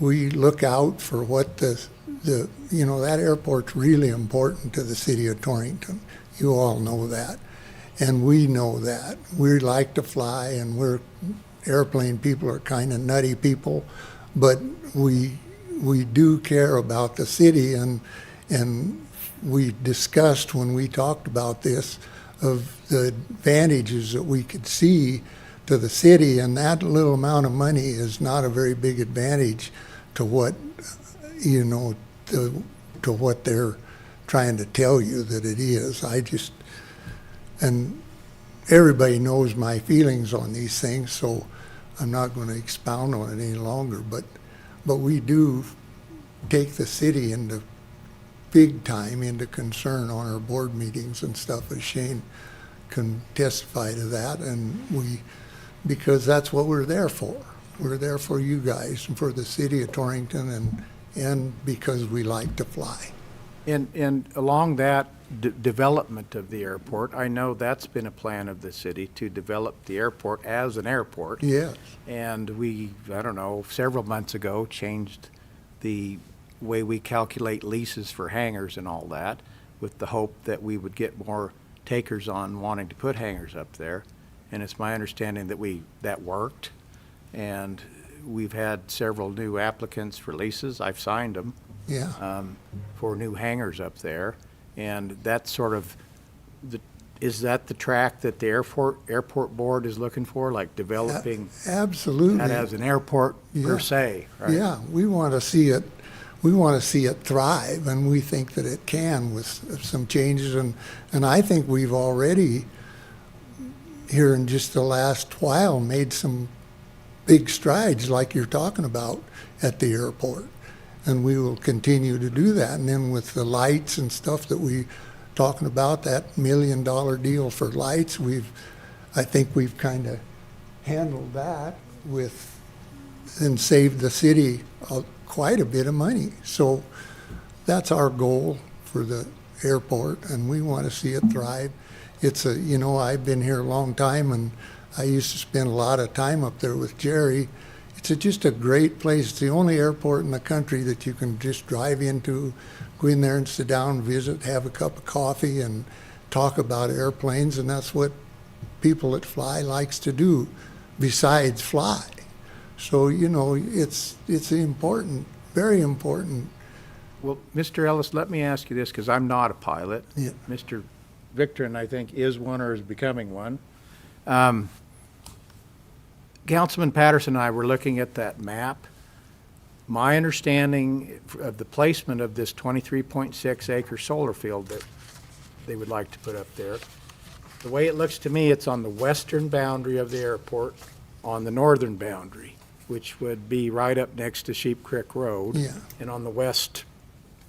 K: We look out for what you know, that airport's really important to the city of Torrington. You all know that. And we know that. We like to fly, and airplane people are kind of nutty people, but we do care about the city, and we discussed when we talked about this of the advantages that we could see to the city, and that little amount of money is not a very big advantage to what, you know, to what they're trying to tell you that it is. And everybody knows my feelings on these things, so I'm not going to expound on it any longer, but we do take the city into big time into concern on our board meetings and stuff, as Shane can testify to that, and because that's what we're there for. We're there for you guys and for the city of Torrington, and because we like to fly.
A: And along that development of the airport, I know that's been a plan of the city to develop the airport as an airport.
K: Yes.
A: And we, I don't know, several months ago changed the way we calculate leases for hangars and all that, with the hope that we would get more takers on wanting to put hangars up there. And it's my understanding that that worked. And we've had several new applicants for leases. I've signed them.
K: Yeah.
A: For new hangars up there. And that's sort of, is that the track that the airport board is looking for, like developing
K: Absolutely.
A: that as an airport per se, right?
K: Yeah, we want to see it. We want to see it thrive, and we think that it can with some changes. And I think we've already, here in just the last while, made some big strides like you're talking about at the airport. And we will continue to do that. And then with the lights and stuff that we talking about, that $1 million deal for lights, I think we've kind of handled that and saved the city quite a bit of money. So that's our goal for the airport, and we want to see it thrive. You know, I've been here a long time, and I used to spend a lot of time up there with Jerry. It's just a great place. It's the only airport in the country that you can just drive into, go in there and sit down, visit, have a cup of coffee, and talk about airplanes, and that's what people that fly likes to do, besides fly. So, you know, it's important, very important.
A: Well, Mr. Ellis, let me ask you this, because I'm not a pilot.
K: Yeah.
A: Mr. Victorin, I think, is one or is becoming one. Councilman Patterson and I were looking at that map. My understanding of the placement of this 23.6 acre solar field that they would like to put up there, the way it looks to me, it's on the western boundary of the airport, on the northern boundary. which would be right up next to Sheep Creek Road.
K: Yeah.
A: And on the west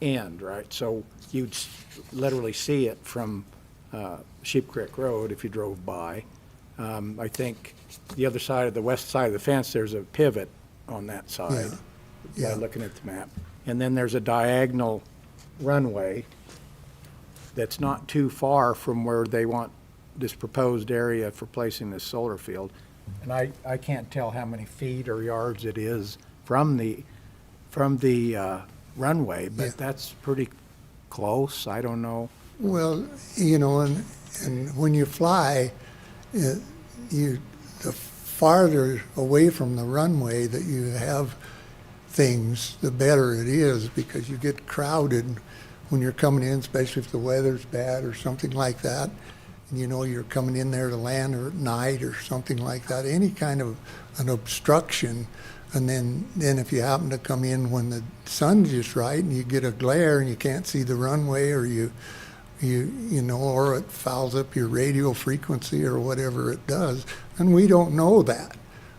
A: end, right? So you'd literally see it from Sheep Creek Road if you drove by. I think the other side, the west side of the fence, there's a pivot on that side.
K: Yeah.
A: By looking at the map. And then there's a diagonal runway that's not too far from where they want this proposed area for placing this solar field. And I can't tell how many feet or yards it is from the runway,
K: Yeah.
A: but that's pretty close. I don't know.
K: Well, you know, and when you fly, the farther away from the runway that you have things, the better it is, because you get crowded when you're coming in, especially if the weather's bad or something like that. And you know you're coming in there to land or at night or something like that, any kind of an obstruction. And then if you happen to come in when the sun's just right and you get a glare and you can't see the runway, or you know, or it fouls up your radio frequency or whatever it does, and we don't know that.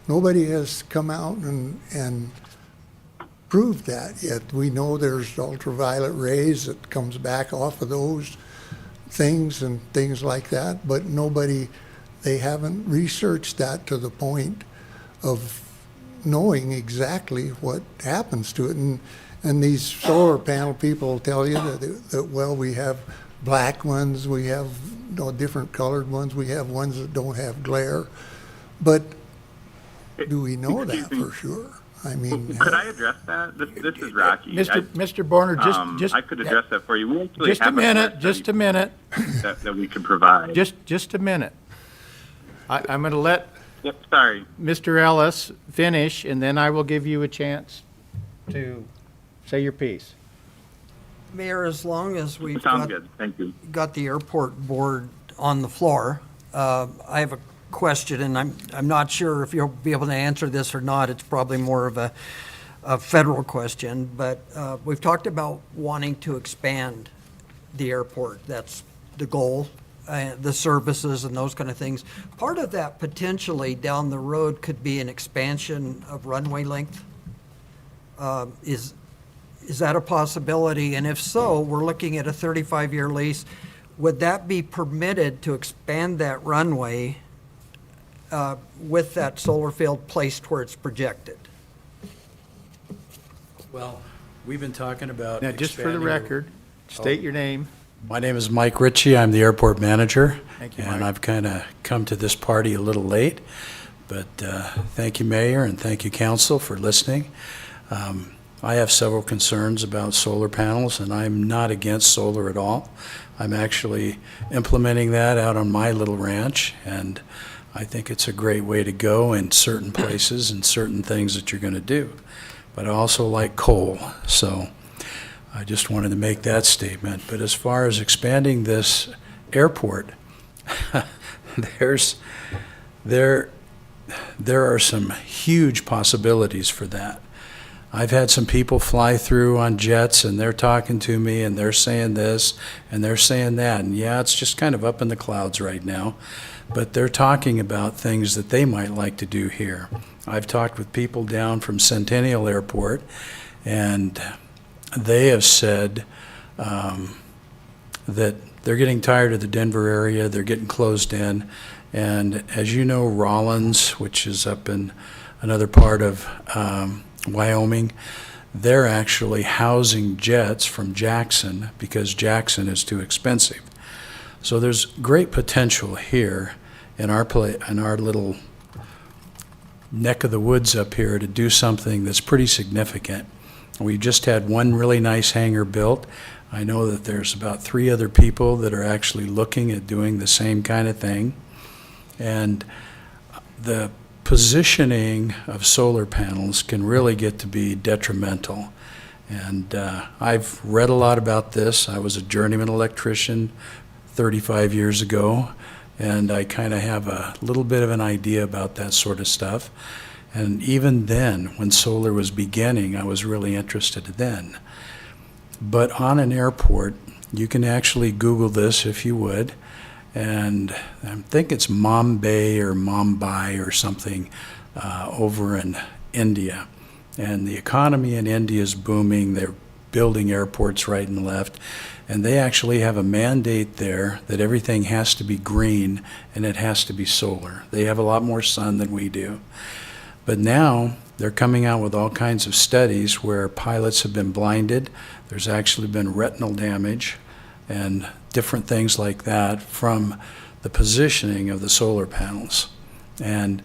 K: Nobody has come out and proved that yet. We know there's ultraviolet rays that comes back off of those things and things like that, but they haven't researched that to the point of knowing exactly what happens to it. And these solar panel people tell you that well, we have black ones, we have different colored ones, we have ones that don't have glare, but do we know that for sure? I mean,
M: could I address that? This is Rocky.
A: Mr. Borner, just
M: I could address that for you. We actually
A: just
M: have
A: a minute,
M: case
A: just a minute,
M: study that we could provide.
A: just a minute. I'm going to let
M: Yep, sorry.
A: Mr. Ellis finish, and then I will give you a chance to say your piece.
C: Mayor, as long as we've
M: Sounds good. Thank you.
C: got the airport board on the floor, I have a question, and I'm not sure if you'll be able to answer this or not. It's probably more of a federal question, but we've talked about wanting to expand the airport. That's the goal, the services and those kind of things. Part of that potentially down the road could be an expansion of runway length. Is that a possibility? And if so, we're looking at a 35-year lease. Would that be permitted to expand that runway with that solar field placed where it's projected?
N: Well, we've been talking about
A: Now, just for the
N: expanding
A: record, state your name.
N: My name is Mike Ritchie. I'm the airport manager.
A: Thank you,
N: And
A: Mike.
N: I've kind of come to this party a little late, but thank you, Mayor, and thank you, Council, for listening. I have several concerns about solar panels, and I'm not against solar at all. I'm actually implementing that out on my little ranch, and I think it's a great way to go in certain places and certain things that you're going to do. But I also like coal, so I just wanted to make that statement. But as far as expanding this airport, there are some huge possibilities for that. I've had some people fly through on jets, and they're talking to me, and they're saying this, and they're saying that. And yeah, it's just kind of up in the clouds right now. But they're talking about things that they might like to do here. I've talked with people down from Centennial Airport, and they have said that they're getting tired of the Denver area. They're getting closed in. And as you know, Rollins, which is up in another part of Wyoming, they're actually housing jets from Jackson because Jackson is too expensive. So there's great potential here in our little neck of the woods up here to do something that's pretty significant. We just had one really nice hangar built. I know that there's about 3 other people that are actually looking at doing the same kind of thing. And the positioning of solar panels can really get to be detrimental. And I've read a lot about this. I was a journeyman electrician 35 years ago, and I kind of have a little bit of an idea about that sort of stuff. And even then, when solar was beginning, I was really interested then. But on an airport, you can actually Google this if you would, and I think it's Mumbai or Mumbai or something over in India. And the economy in India is booming. They're building airports right and left. And they actually have a mandate there that everything has to be green and it has to be solar. They have a lot more sun than we do. But now they're coming out with all kinds of studies where pilots have been blinded. There's actually been retinal damage and different things like that from the positioning of the solar panels. And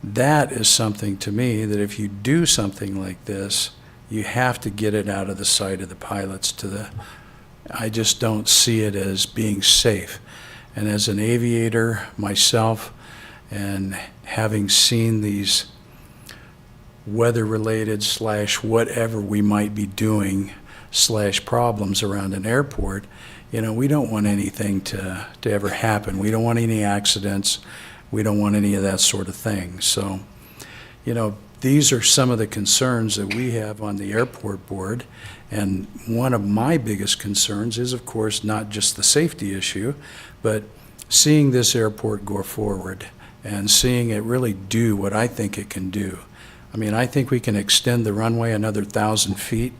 N: that is something to me that if you do something like this, you have to get it out of the sight of the pilots I just don't see it as being safe. And as an aviator myself, and having seen these weather-related / whatever we might be doing / problems around an airport, we don't want anything to ever happen. We don't want any accidents. We don't want any of that sort of thing. So, these are some of the concerns that we have on the airport board. And one of my biggest concerns is, of course, not just the safety issue, but seeing this airport go forward and seeing it really do what I think it can do. I mean, I think we can extend the runway another 1,000 feet,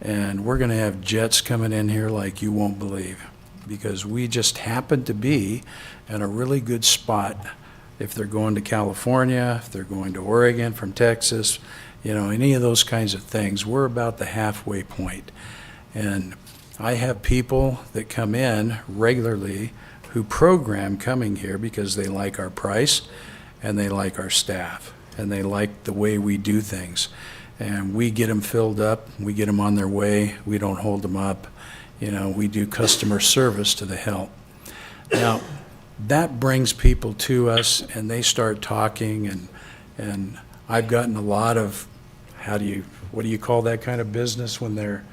N: and we're going to have jets coming in here like you won't believe, because we just happen to be in a really good spot. If they're going to California, if they're going to Oregon from Texas, any of those kinds of things, we're about the halfway point. And I have people that come in regularly who program coming here because they like our price and they like our staff and they like the way we do things. And we get them filled up, we get them on their way, we don't hold them up. We do customer service to the hilt. Now, that brings people to us and they start talking, and I've gotten a lot of, what do you call that kind of business networking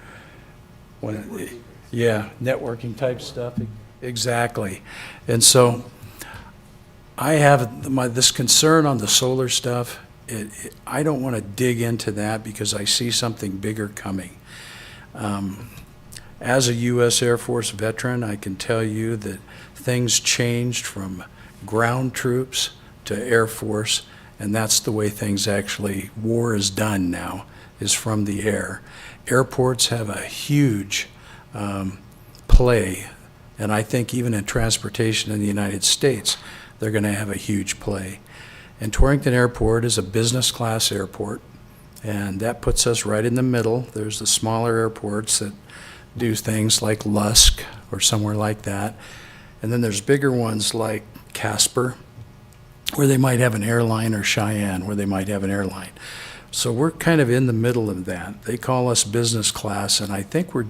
N: type stuff. Exactly. And so I have this concern on the solar stuff. I don't want to dig into that because I see something bigger coming. As a U.S. Air Force veteran, I can tell you that things changed from ground troops to Air Force, and that's the way war is done now, is from the air. Airports have a huge play, and I think even in transportation in the United States, they're going to have a huge play. And Torrington Airport is a business class airport, and that puts us right in the middle. There's the smaller airports that do things like Lusk or somewhere like that. And then there's bigger ones like Casper, where they might have an airline, or Cheyenne, where they might have an airline. So we're kind of in the middle of that. They call us business class, and I think we're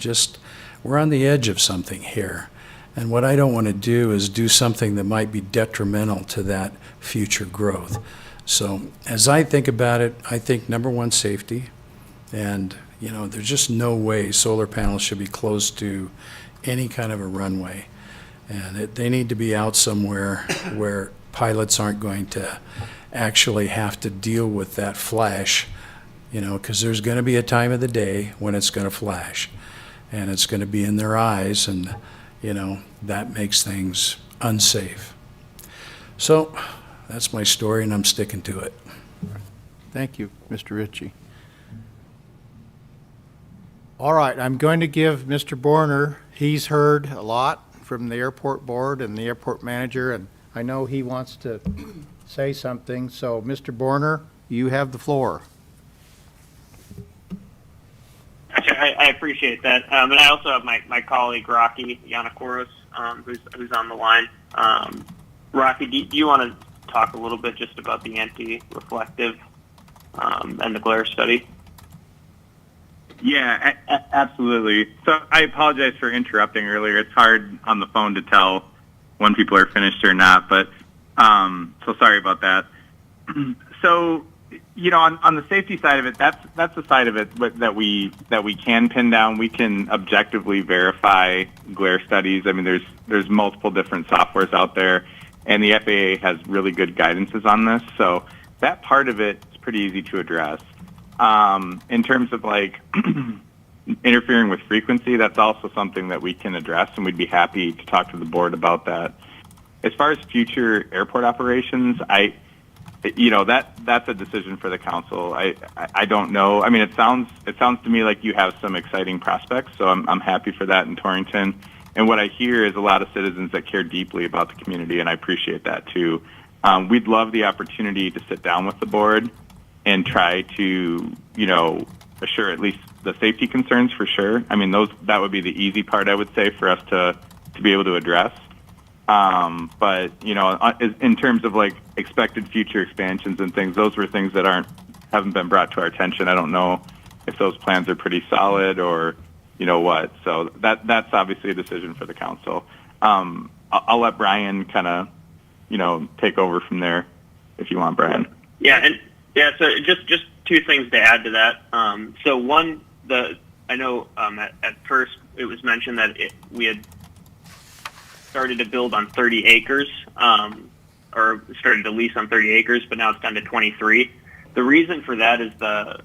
N: on the edge of something here. And what I don't want to do is do something that might be detrimental to that future growth. So as I think about it, I think number one, safety. And, there's just no way solar panels should be close to any kind of a runway. And they need to be out somewhere where pilots aren't going to actually have to deal with that flash, because there's going to be a time of the day when it's going to flash. And it's going to be in their eyes, and, that makes things unsafe. So that's my story, and I'm sticking to it.
A: Thank you, Mr. Ritchie. All right, I'm going to give Mr. Borner, he's heard a lot from the airport board and the airport manager, and I know he wants to say something. So, Mr. Borner, you have the floor.
J: I appreciate that. And I also have my colleague, Rocky Yanakouros, who's on the line. Rocky, do you want to talk a little bit just about the anti-reflective and the glare study?
M: Yeah, absolutely. So I apologize for interrupting earlier. It's hard on the phone to tell when people are finished or not, but so sorry about that. So, on the safety side of it, that's the side of it that we can pin down. We can objectively verify glare studies. I mean, there's multiple different softwares out there, and the FAA has really good guidances on this. So that part of it is pretty easy to address. In terms of interfering with frequency, that's also something that we can address, and we'd be happy to talk to the board about that. As far as future airport operations, that's a decision for the council. I don't know. I mean, it sounds to me like you have some exciting prospects, so I'm happy for that in Torrington. And what I hear is a lot of citizens that care deeply about the community, and I appreciate that too. We'd love the opportunity to sit down with the board and try to, assure at least the safety concerns for sure. I mean, that would be the easy part, I would say, for us to be able to address. But in terms of like expected future expansions and things, those were things that haven't been brought to our attention. I don't know if those plans are pretty solid or what. So that's obviously a decision for the council. I'll let Brian kind of take over from there if you want, Brian.
J: So just two things to add to that. So one, I know at first it was mentioned that we had started to build on 30 acres, or started to lease on 30 acres, but now it's down to 23. The reason for that is the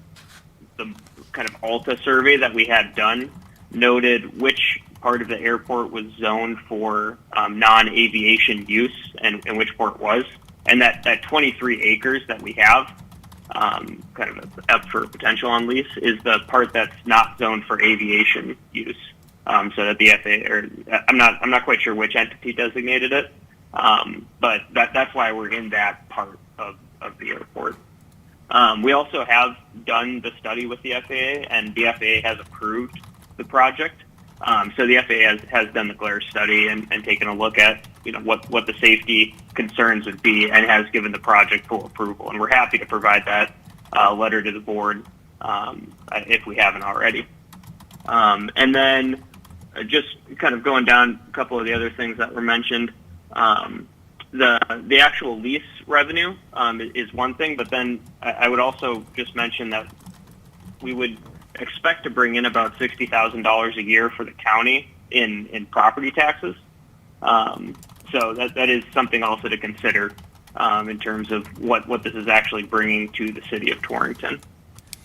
J: kind of ALTA survey that we had done noted which part of the airport was zoned for non-aviation use and which part was. And that 23 acres that we have kind of up for potential on lease is the part that's not zoned for aviation use. So that the FAA, or I'm not quite sure which entity designated it, but that's why we're in that part of the airport. We also have done the study with the FAA, and the FAA has approved the project. So the FAA has done the glare study and taken a look at what the safety concerns would be, and has given the project full approval. And we're happy to provide that letter to the board if we haven't already. And then just kind of going down a couple of the other things that were mentioned. The actual lease revenue is one thing, but then I would also just mention that we would expect to bring in about $60,000 a year for the county in property taxes. So that is something also to consider in terms of what this is actually bringing to the city of Torrington.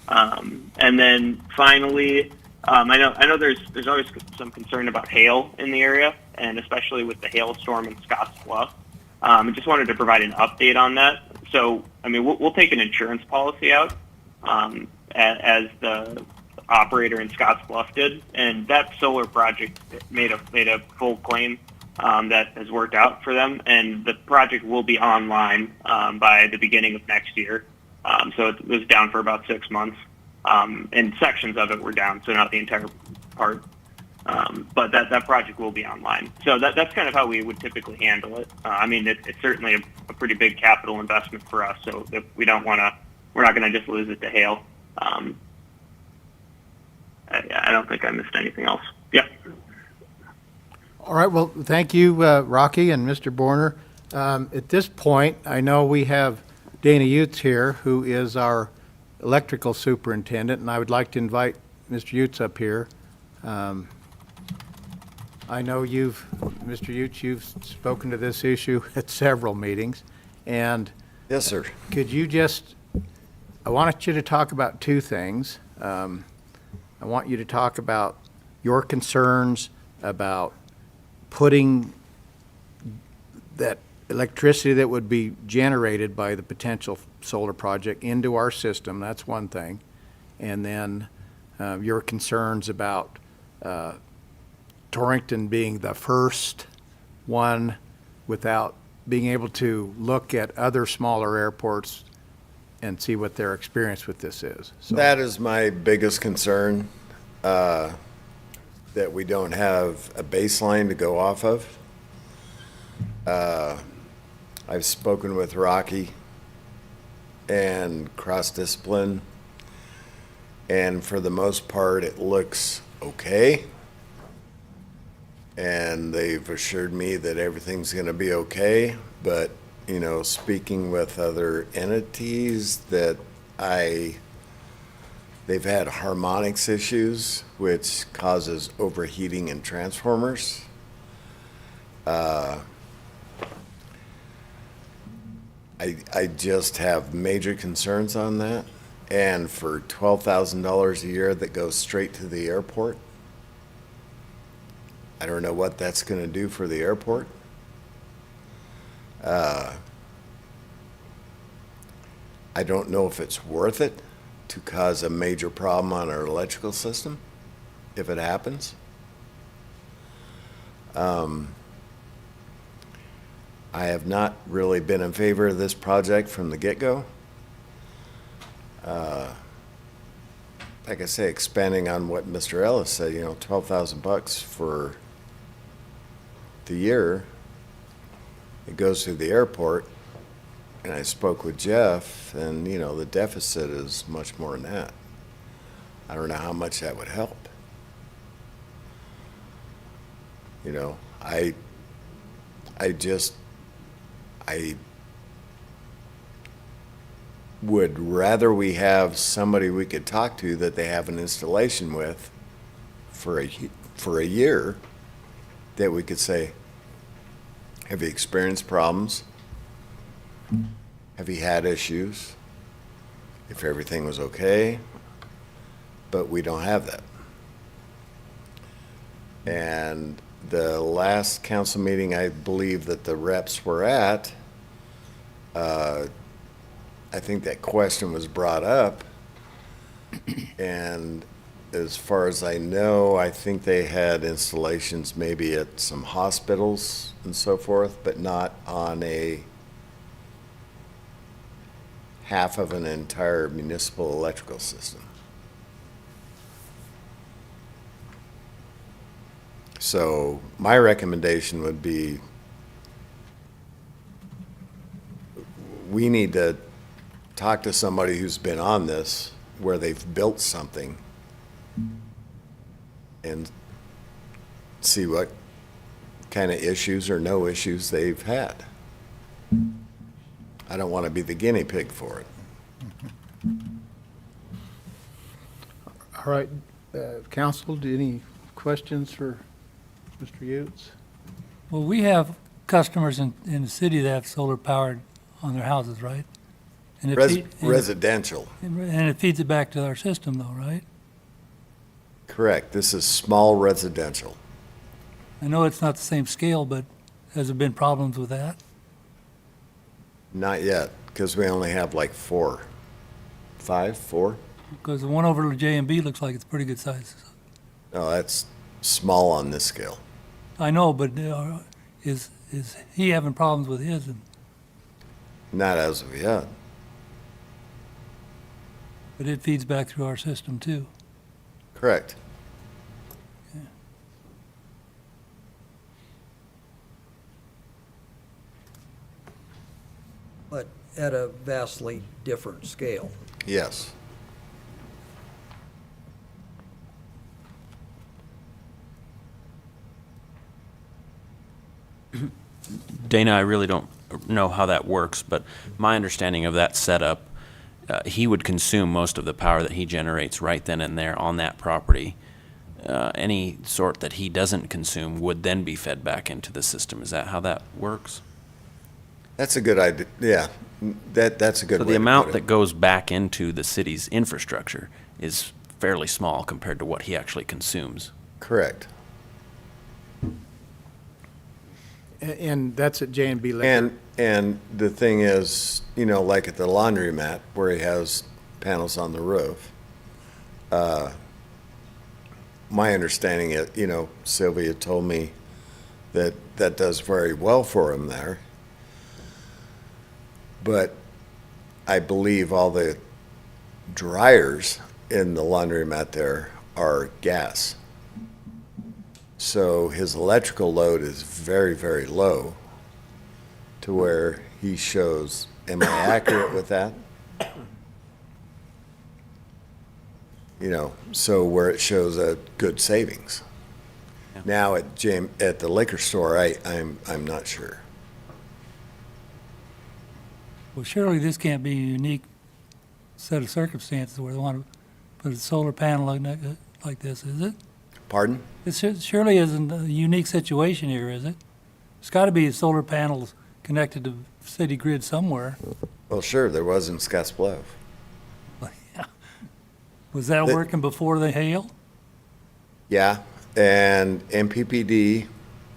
J: And then finally, I know there's always some concern about hail in the area, and especially with the hailstorm in Scotts Bluff. I just wanted to provide an update on that. So, I mean, we'll take an insurance policy out as the operator in Scotts Bluff did, and that solar project made a full claim that has worked out for them, and the project will be online by the beginning of next year. So it was down for about 6 months, and sections of it were down, so not the entire part. But that project will be online. So that's kind of how we would typically handle it. I mean, it's certainly a pretty big capital investment for us, so if we're not going to just lose it to hail. I don't think I missed anything else. Yeah.
A: All right, well, thank you, Rocky and Mr. Borner. At this point, I know we have Dana Utes here, who is our electrical superintendent, and I would like to invite Mr. Utes up here. I know Mr. Utes, you've spoken to this issue at several meetings, and
O: yes, sir.
A: I want you to talk about two things. I want you to talk about your concerns about putting that electricity that would be generated by the potential solar project into our system. That's one thing. And then your concerns about Torrington being the first one without being able to look at other smaller airports and see what their experience with this is. So
O: that is my biggest concern, that we don't have a baseline to go off of. I've spoken with Rocky and cross-discipline, and for the most part, it looks okay. And they've assured me that everything's going to be okay, but speaking with other entities that they've had harmonics issues, which causes overheating in transformers. I just have major concerns on that. And for $12,000 a year that goes straight to the airport, I don't know what that's going to do for the airport. I don't know if it's worth it to cause a major problem on our electrical system, if it happens. I have not really been in favor of this project from the get-go. Like I say, expanding on what Mr. Ellis said, you know, $12,000 for the year. It goes through the airport, and I spoke with Jeff, and, you know, the deficit is much more than that. I don't know how much that would help. You know, I would rather we have somebody we could talk to that they have an installation with for a year, that we could say, have you experienced problems? Have you had issues? If everything was okay, but we don't have that. And the last council meeting, I believe that the reps were at, I think that question was brought up, and as far as I know, I think they had installations maybe at some hospitals and so forth, but not on a half of an entire municipal electrical system. So my recommendation would be, we need to talk to somebody who's been on this, where they've built something, and see what kind of issues or no issues they've had. I don't want to be the guinea pig for it.
A: All right, council, do any questions for Mr. Utes?
D: Well, we have customers in the city that have solar powered on their houses, right? And
O: Residential.
D: And it feeds it back to our system though, right?
O: Correct. This is small residential.
D: I know it's not the same scale, but has there been problems with that?
O: Not yet, because we only have like 4.
D: Because the one over to J&B looks like it's pretty good size.
O: No, that's small on this scale.
D: I know, but is he having problems with his?
O: Not as of yet.
D: But it feeds back through our system too.
O: Correct.
C: But at a vastly different scale.
O: Yes.
H: Dana, I really don't know how that works, but my understanding of that setup, he would consume most of the power that he generates right then and there on that property. Any sort that he doesn't consume would then be fed back into the system. Is that how that works?
O: That's a good idea. Yeah, that's a good
H: So
O: way
H: the
O: to
H: amount
O: put
H: that
O: it.
H: goes back into the city's infrastructure is fairly small compared to what he actually consumes.
O: Correct.
A: And that's at J&B Liquor.
O: And the thing is, you know, like at the laundromat where he has panels on the roof, my understanding is, you know, Sylvia told me that that does very well for him there. But I believe all the dryers in the laundromat there are gas. So his electrical load is very, very low to where he shows, am I accurate with that? You know, so where it shows a good savings.
H: Yeah.
O: Now at the liquor store, I'm not sure.
D: Well, surely this can't be a unique set of circumstances where they want to put a solar panel like this, is it?
O: Pardon?
D: It surely isn't a unique situation here, is it? It's got to be solar panels connected to city grid somewhere.
O: Well, sure, there was in Scottsbluff.
D: Was that working before the hail?
O: Yeah, and MPPD,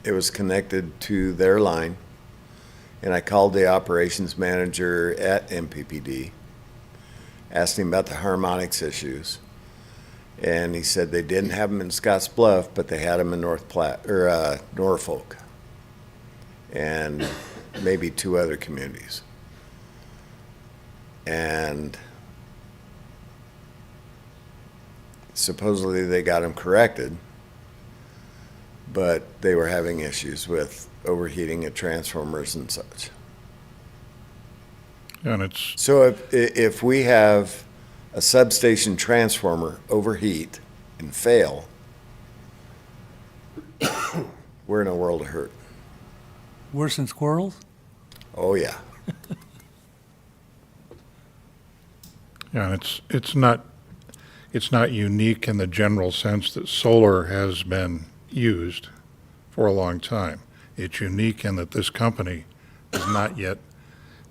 O: it was connected to their line, and I called the operations manager at MPPD, asked him about the harmonics issues. And he said they didn't have them in Scotts Bluff, but they had them in Norfolk, and maybe 2 other communities. And supposedly they got them corrected, but they were having issues with overheating of transformers and such.
F: And it's,
O: So if we have a substation transformer overheat and fail, we're in a world of hurt.
D: Worse than squirrels?
O: Oh, yeah.
F: yeah, and it's not unique in the general sense that solar has been used for a long time. It's unique in that this company is not yet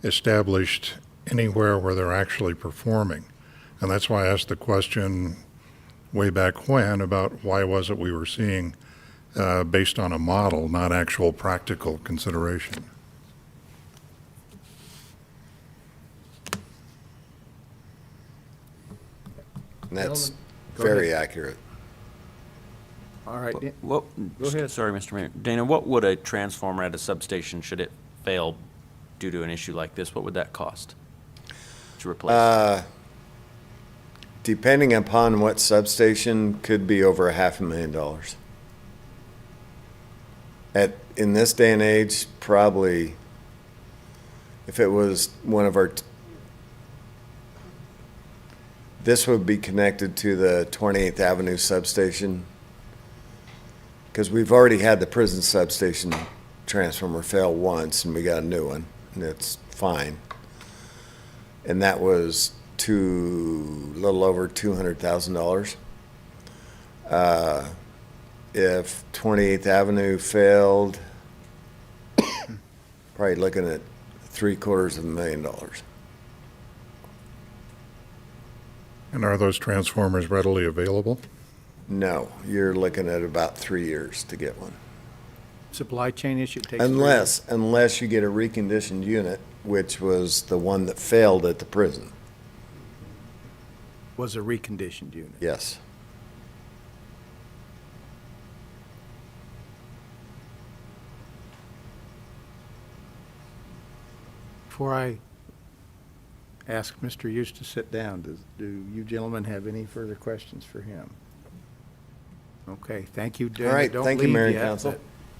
F: established anywhere where they're actually performing. And that's why I asked the question way back when about why was it we were seeing based on a model, not actual practical consideration.
O: And that's
A: Go
O: very accurate.
A: All right.
H: What,
A: Go ahead.
H: sorry, Mr. Mayor. Dana, what would a transformer at a substation, should it fail due to an issue like this, what would that cost to replace?
O: Depending upon what substation, could be over $500,000. In this day and age, probably, if it was one of our, this would be connected to the 28th Avenue substation, because we've already had the prison substation transformer fail once, and we got a new one, and it's fine. And that was a little over $200,000. If 28th Avenue failed, probably looking at $750,000.
F: And are those transformers readily available?
O: No, you're looking at about 3 years to get one.
A: Supply chain issue takes 3
O: Unless you get a reconditioned unit, which was the one that failed at the prison.
A: was a reconditioned unit.
O: Yes.
A: Before I ask Mr. Hughes to sit down, do you gentlemen have any further questions for him? Okay, thank you, Dana.
O: All right,
A: Don't
O: thank you,
A: leave
O: Mayor and
A: yet.
O: Council.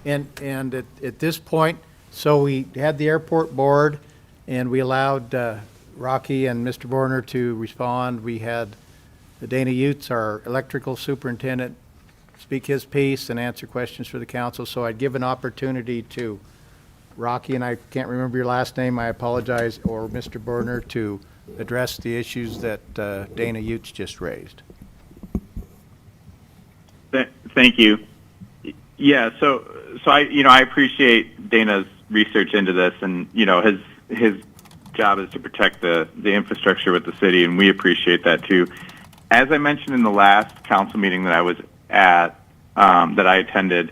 A: And at this point, so we had the airport board, and we allowed Rocky and Mr. Borner to respond. We had Dana Utes, our electrical superintendent, speak his piece and answer questions for the council. So I'd give an opportunity to Rocky, and I can't remember your last name, I apologize, or Mr. Borner, to address the issues that Dana Utes just raised.
M: Thank you. Yeah, so I appreciate Dana's research into this, and his job is to protect the infrastructure with the city, and we appreciate that too. As I mentioned in the last council meeting that I was at, that I attended,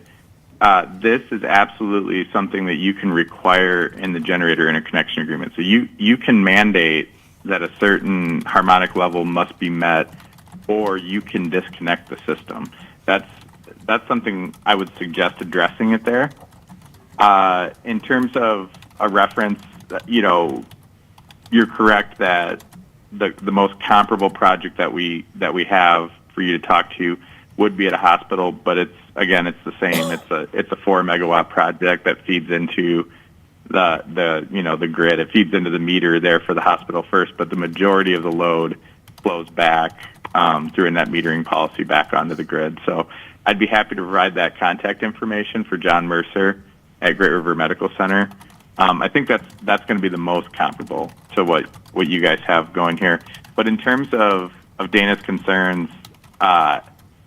M: this is absolutely something that you can require in the generator interconnection agreement. So you can mandate that a certain harmonic level must be met, or you can disconnect the system. That's something I would suggest addressing it there. In terms of a reference, you're correct that the most comparable project that we have for you to talk to would be at a hospital, but it's the same. It's a 4 megawatt project that feeds into the grid. It feeds into the meter there for the hospital first, but the majority of the load flows back through a net metering policy back onto the grid. So I'd be happy to provide that contact information for John Mercer at Great River Medical Center. I think that's going to be the most comparable to what you guys have going here. But in terms of Dana's concerns,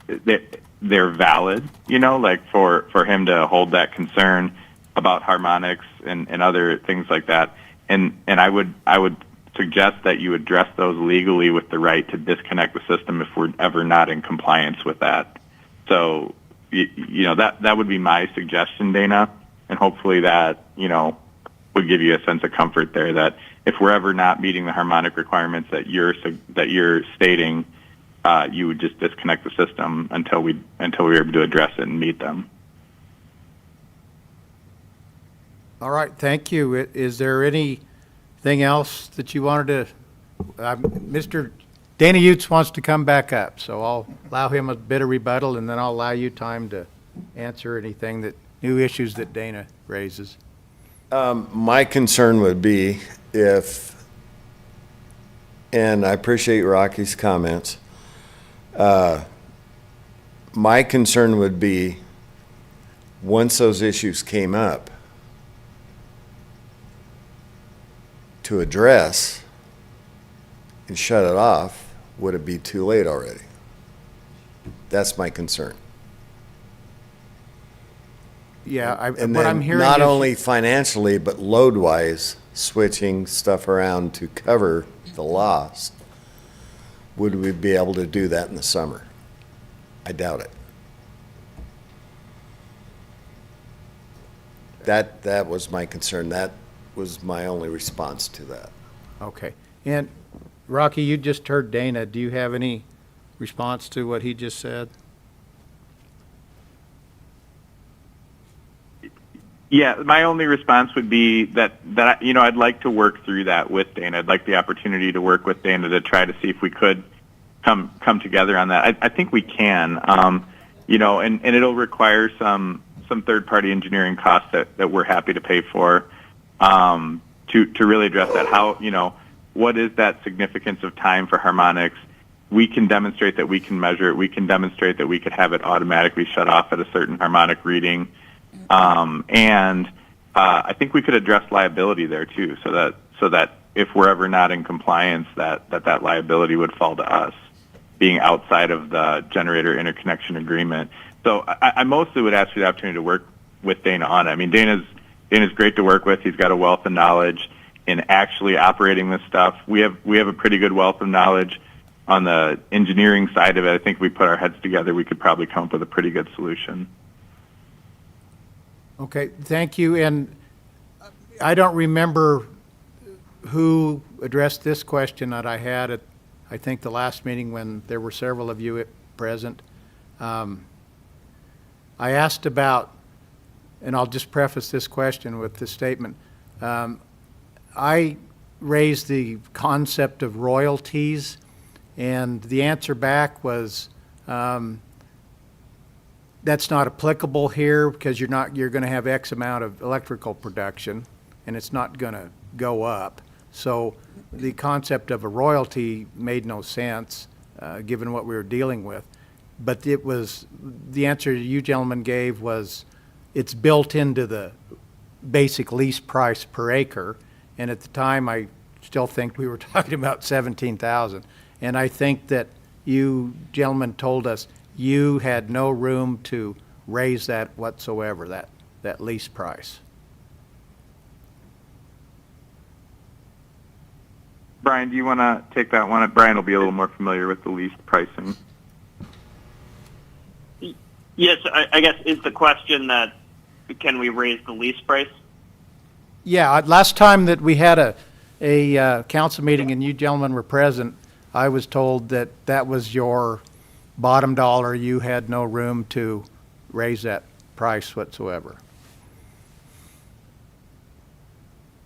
M: they're valid, like for him to hold that concern about harmonics and other things like that. And I would suggest that you address those legally with the right to disconnect the system if we're ever not in compliance with that. So, that would be my suggestion, Dana, and hopefully that, would give you a sense of comfort there that if we're ever not meeting the harmonic requirements that you're stating, you would just disconnect the system until we were able to address it and meet them.
A: All right, thank you. Is there anything else that you wanted to, Mr. Dana Utes wants to come back up, so I'll allow him a bit of rebuttal, and then I'll allow you time to answer anything new issues that Dana raises.
O: My concern would be and I appreciate Rocky's comments. My concern would be, once those issues came up, to address and shut it off, would it be too late already? That's my concern.
A: Yeah,
O: And
A: what I'm
O: then
A: hearing
O: not
A: is-
O: only financially, but load-wise, switching stuff around to cover the loss, would we be able to do that in the summer? I doubt it. That was my concern. That was my only response to that.
A: Okay. And Rocky, you just heard Dana. Do you have any response to what he just said?
M: Yeah, my only response would be that I'd like to work through that with Dana. I'd like the opportunity to work with Dana to try to see if we could come together on that. I think we can, and it'll require some third-party engineering costs that we're happy to pay for to really address that. How, what is that significance of time for harmonics? We can demonstrate that we can measure it. We can demonstrate that we could have it automatically shut off at a certain harmonic reading. And I think we could address liability there too, so that if we're ever not in compliance, that liability would fall to us, being outside of the generator interconnection agreement. So I mostly would ask for the opportunity to work with Dana on it. I mean, Dana's great to work with. He's got a wealth of knowledge in actually operating this stuff. We have a pretty good wealth of knowledge on the engineering side of it. I think if we put our heads together, we could probably come up with a pretty good solution.
A: Okay, thank you. And I don't remember who addressed this question that I had at, I think, the last meeting when there were several of you present. I asked about, and I'll just preface this question with this statement. I raised the concept of royalties, and the answer back was, that's not applicable here because you're going to have X amount of electrical production and it's not going to go up. So the concept of a royalty made no sense given what we were dealing with. But the answer you gentlemen gave was it's built into the basic lease price per acre. And at the time, I still think we were talking about $17,000. And I think that you gentlemen told us you had no room to raise that whatsoever, that lease price.
M: Brian, do you want to take that one? Brian will be a little more familiar with the lease pricing.
J: Yes, I guess is the question that can we raise the lease price?
A: Yeah, last time that we had a council meeting and you gentlemen were present, I was told that was your bottom dollar. You had no room to raise that price whatsoever.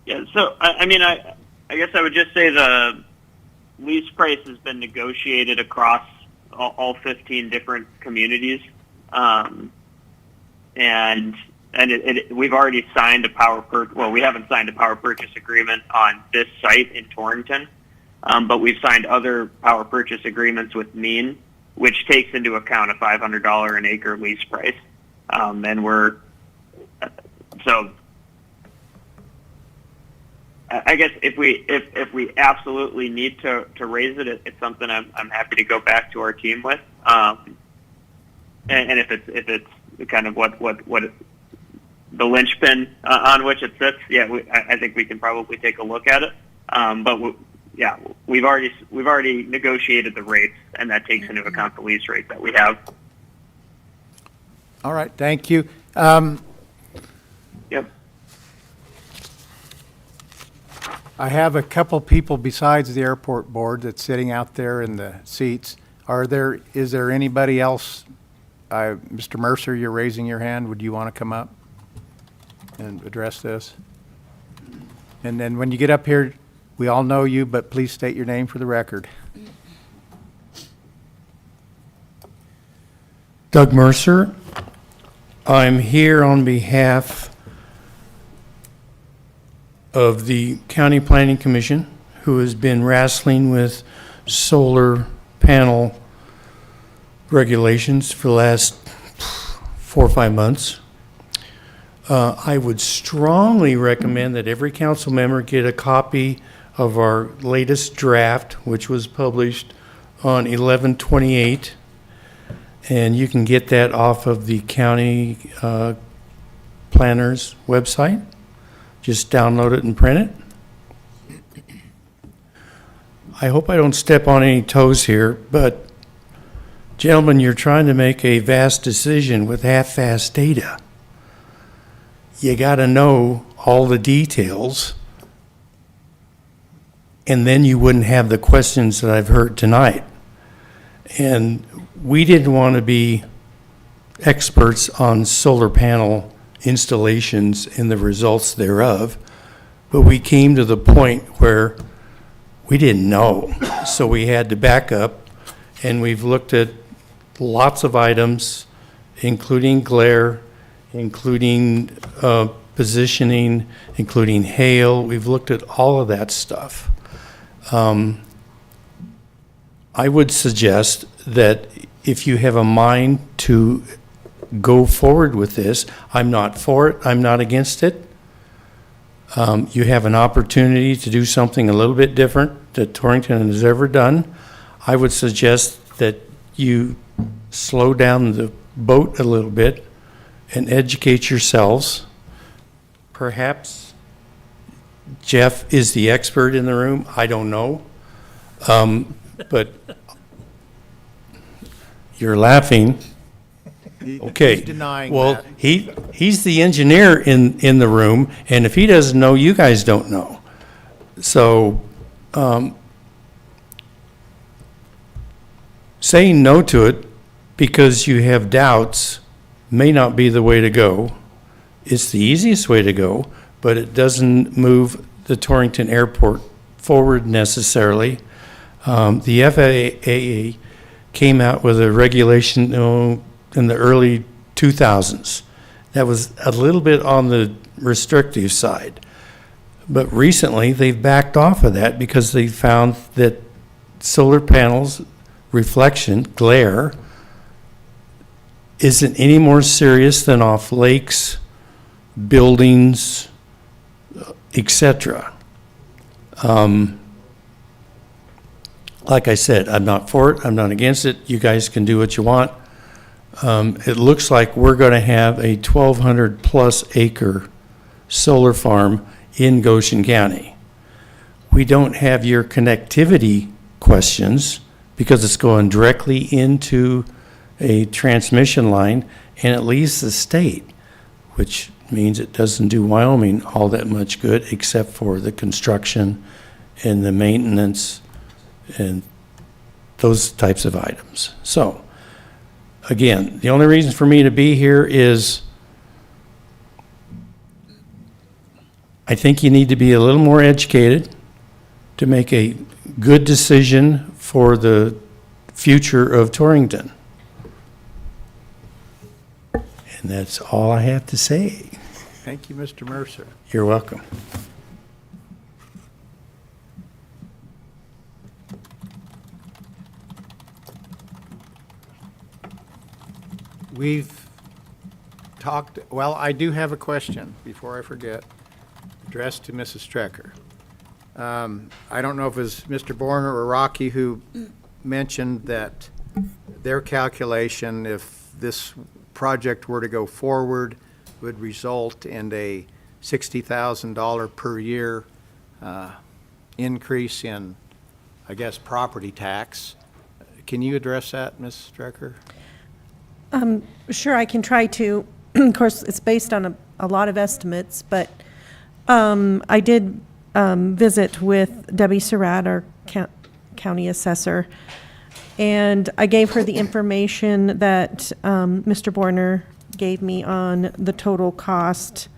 J: Yeah, so I guess I would just say the lease price has been negotiated across all 15 different communities, and we've already signed we haven't signed a power purchase agreement on this site in Torrington, but we've signed other power purchase agreements with Mean, which takes into account a $500 an acre lease price. And I guess if we absolutely need to raise it, it's something I'm happy to go back to our team with. And if it's kind of what the linchpin on which it sits, I think we can probably take a look at it. But we've already negotiated the rates, and that takes into account the lease rate that we have.
A: All right, thank you.
J: Yep.
A: I have a couple people besides the airport board that's sitting out there in the seats. Is there anybody else? Mr. Mercer, you're raising your hand. Would you want to come up and address this? And then when you get up here, we all know you, but please state your name for the record.
P: Doug Mercer. I'm here on behalf of the County Planning Commission, who has been wrestling with solar panel regulations for the last 4 or 5 months. I would strongly recommend that every council member get a copy of our latest draft, which was published on 11/28, and you can get that off of the county planner's website. Just download it and print it. I hope I don't step on any toes here, but gentlemen, you're trying to make a vast decision with half-assed data. You got to know all the details, and then you wouldn't have the questions that I've heard tonight. And we didn't want to be experts on solar panel installations and the results thereof, but we came to the point where we didn't know. So we had to back up, and we've looked at lots of items, including glare, including positioning, including hail. We've looked at all of that stuff. I would suggest that if you have a mind to go forward with this, I'm not for it, I'm not against it. You have an opportunity to do something a little bit different that Torrington has ever done. I would suggest that you slow down the boat a little bit and educate yourselves. Perhaps Jeff is the expert in the room, I don't know. But you're laughing. Okay.
A: He's denying
P: well,
A: that.
P: he's the engineer in the room, and if he doesn't know, you guys don't know. So, saying no to it because you have doubts may not be the way to go. It's the easiest way to go, but it doesn't move the Torrington Airport forward necessarily. The FAA came out with a regulation in the early 2000s. That was a little bit on the restrictive side. But recently, they've backed off of that because they found that solar panels, reflection, glare, isn't any more serious than off lakes, buildings, etc. Like I said, I'm not for it, I'm not against it. You guys can do what you want. It looks like we're going to have a 1,200 plus acre solar farm in Goshen County. We don't have your connectivity questions because it's going directly into a transmission line, and it leaves the state, which means it doesn't do Wyoming all that much good except for the construction and the maintenance and those types of items. So, again, the only reason for me to be here is I think you need to be a little more educated to make a good decision for the future of Torrington. And that's all I have to say.
A: Thank you, Mr. Mercer.
P: You're welcome.
A: We've talked, well, I do have a question before I forget, addressed to Mrs. Strecker. I don't know if it was Mr. Borner or Rocky who mentioned that their calculation, if this project were to go forward, would result in a $60,000 per year increase in, I guess, property tax. Can you address that, Ms. Strecker?
I: Sure, I can try to. Of course, it's based on a lot of estimates, but I did visit with Debbie Surratt, our county assessor, and I gave her the information that Mr. Borner gave me on the total cost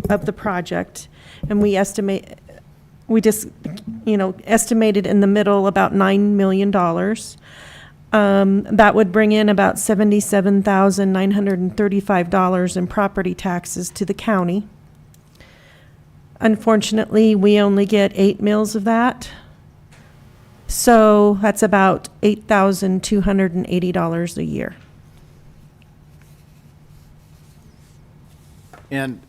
I: of the project, and we just, estimated in the middle about $9 million. That would bring in about $77,935 in property taxes to the county. Unfortunately, we only get 8 mills of that. So that's about $8,280 a year.
A: And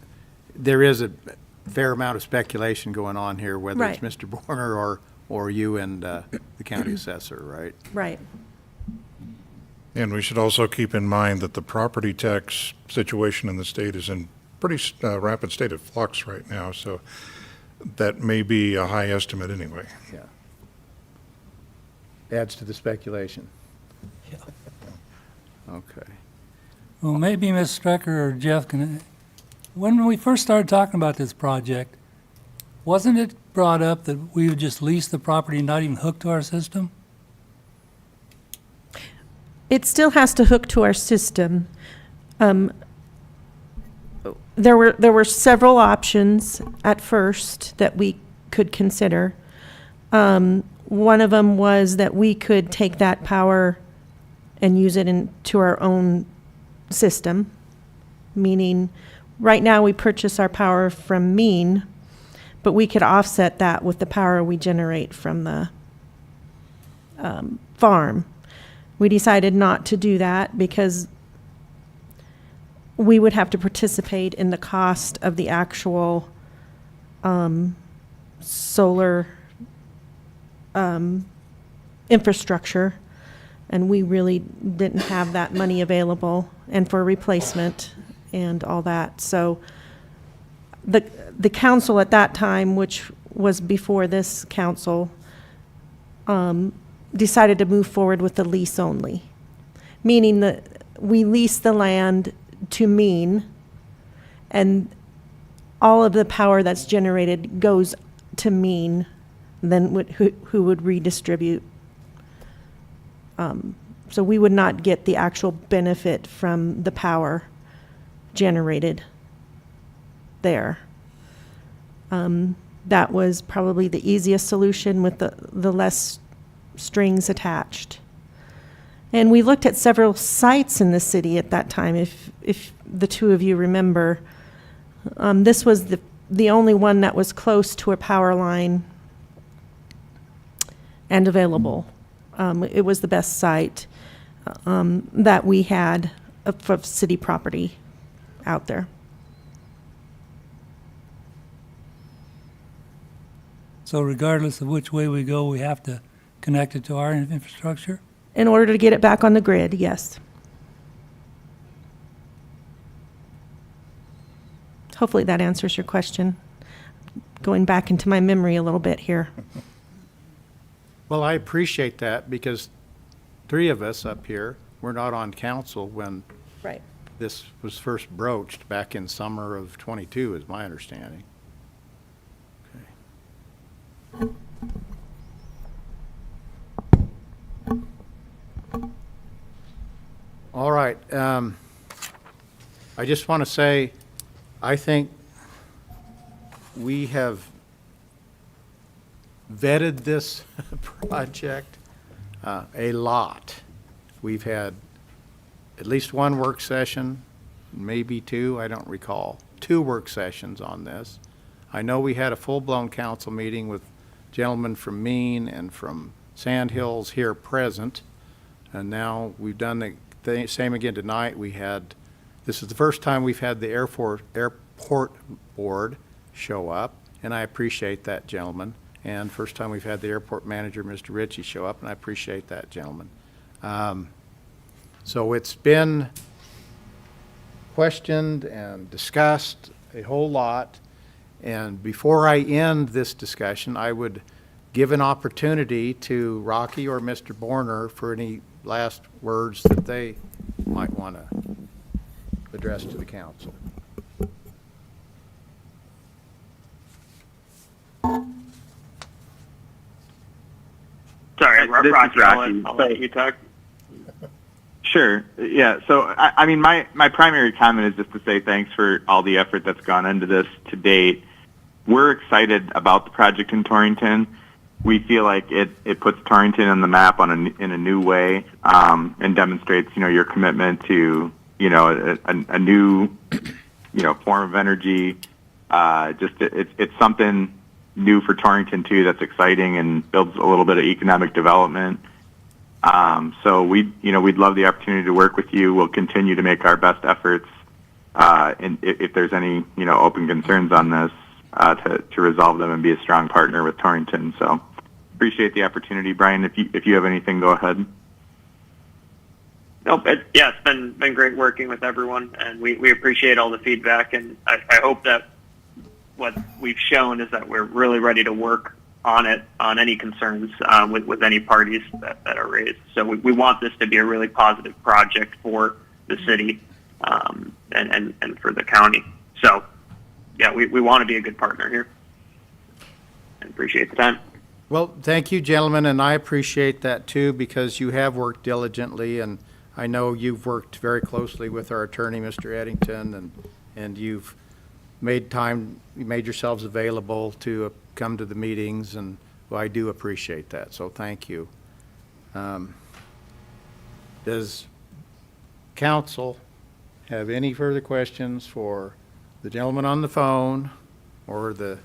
A: there is a fair amount of speculation going on here, whether it's
I: Right.
A: Mr. Borner or you and the county assessor, right?
I: Right.
F: And we should also keep in mind that the property tax situation in the state is in pretty rapid state of flux right now, so that may be a high estimate anyway.
A: Yeah. Adds to the speculation.
C: Yeah.
A: Okay.
D: Well, maybe Ms. Strecker or Jeff can, when we first started talking about this project, wasn't it brought up that we would just lease the property and not even hook to our system?
I: It still has to hook to our system. There were several options at first that we could consider. One of them was that we could take that power and use it into our own system, meaning right now we purchase our power from Mean, but we could offset that with the power we generate from the farm. We decided not to do that because we would have to participate in the cost of the actual solar infrastructure, and we really didn't have that money available, and for replacement and all that. So the council at that time, which was before this council, decided to move forward with the lease only, meaning that we lease the land to Mean, and all of the power that's generated goes to Mean, then who would redistribute. So we would not get the actual benefit from the power generated there. That was probably the easiest solution with the less strings attached. And we looked at several sites in the city at that time, if the two of you remember. This was the only one that was close to a power line and available. It was the best site that we had of city property out there.
D: So regardless of which way we go, we have to connect it to our infrastructure?
I: In order to get it back on the grid, yes. Hopefully that answers your question. Going back into my memory a little bit here.
A: Well, I appreciate that because 3 of us up here were not on council when
I: Right.
A: this was first broached back in summer of '22, is my understanding. Okay. All right. I just want to say, I think we have vetted this project a lot. We've had at least 1 work session, maybe 2, I don't recall, 2 work sessions on this. I know we had a full-blown council meeting with gentlemen from Mean and from Sand Hills here present, and now we've done the same again tonight. This is the first time we've had the airport board show up, and I appreciate that, gentlemen. And first time we've had the airport manager, Mr. Ritchie, show up, and I appreciate that, gentlemen. So it's been questioned and discussed a whole lot. And before I end this discussion, I would give an opportunity to Rocky or Mr. Borner for any last words that they might want to address to the council.
M: This is
J: Rocky,
M: Rocky.
J: I'll let you talk.
M: Sure. Yeah. So, I mean, my primary comment is just to say thanks for all the effort that's gone into this to date. We're excited about the project in Torrington. We feel like it puts Torrington on the map in a new way, and demonstrates, your commitment to, a new, form of energy. It's something new for Torrington too that's exciting and builds a little bit of economic development. So we'd love the opportunity to work with you. We'll continue to make our best efforts, and if there's any, open concerns on this, to resolve them and be a strong partner with Torrington. So appreciate the opportunity. Brian, if you have anything, go ahead.
J: Nope. It's been great working with everyone, and we appreciate all the feedback, and I hope that what we've shown is that we're really ready to work on any concerns with any parties that are raised. So we want this to be a really positive project for the city and for the county. So yeah, we want to be a good partner here, and appreciate the time.
A: Well, thank you, gentlemen, and I appreciate that too, because you have worked diligently, and I know you've worked very closely with our attorney, Mr. Eddington, and you've made yourselves available to come to the meetings, and well, I do appreciate that, so thank you. Does council have any further questions for the gentleman on the phone or the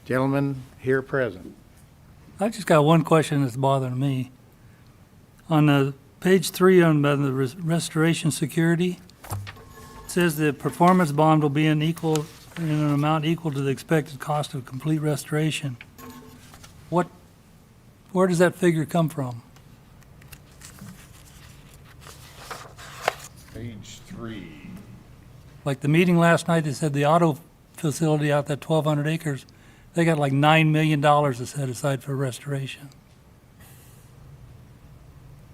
A: gentleman here present?
D: I just got one question that's bothering me. On page 3 on the restoration security, it says the performance bond will be in an amount equal to the expected cost of complete restoration. Where does that figure come from?
G: Page 3.
D: Like the meeting last night, they said the auto facility out that 1,200 acres, they got like $9 million to set aside for restoration.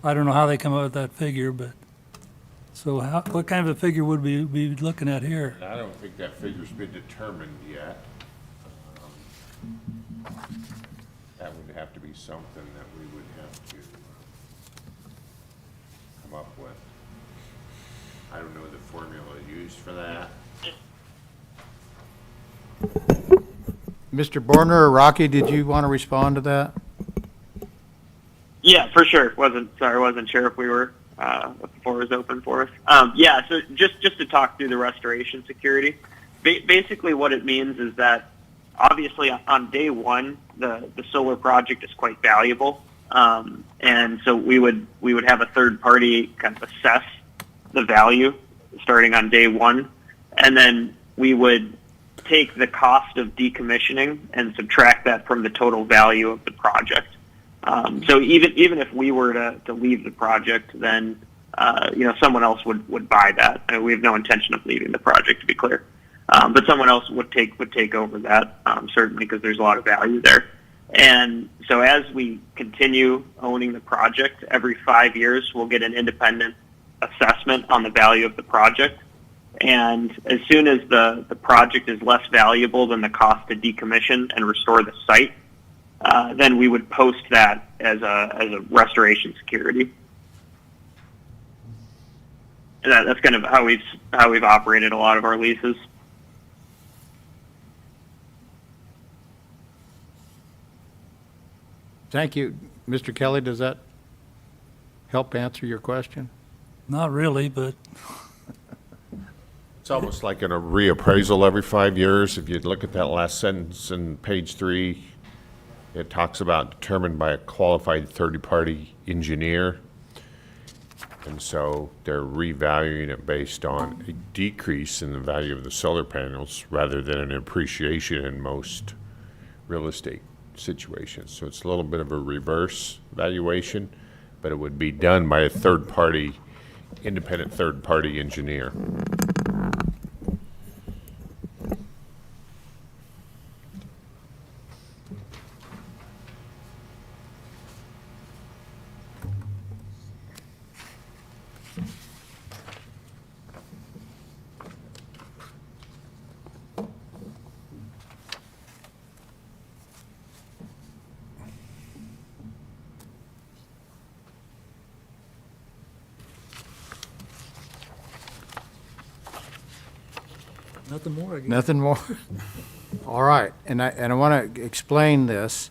D: I don't know how they come up with that figure, but, so what kind of a figure would we be looking at here?
G: I don't think that figure's been determined yet. That would have to be something that we would have to come up with. I don't know the formula used for that.
A: Mr. Borner or Rocky, did you want to respond to that?
J: Yeah, for sure. Wasn't sure if we were if the floor was open for us. Yeah, so just to talk through the restoration security, basically what it means is that obviously on day one the solar project is quite valuable, and so we would have a third party kind of assess the value starting on day one, and then we would take the cost of decommissioning and subtract that from the total value of the project. So even if we were to leave the project, then someone else would buy that. I mean, we have no intention of leaving the project, to be clear, but someone else would take over that, certainly, because there's a lot of value there. And so as we continue owning the project, every 5 years we'll get an independent assessment on the value of the project. And as soon as the project is less valuable than the cost to decommission and restore the site, then we would post that as a restoration security. And that's kind of how we've operated a lot of our leases.
A: Thank you. Mr. Kelly, does that help answer your question?
D: Not really, but
G: It's almost like in a reappraisal every 5 years. If you look at that last sentence in page 3, it talks about determined by a qualified third-party engineer. And so they're revaluing it based on a decrease in the value of the solar panels rather than an appreciation in most real estate situations. So it's a little bit of a reverse valuation, but it would be done by a third-party, independent third-party engineer.
D: Nothing more, I guess.
A: Nothing more? All right, and I want to explain this.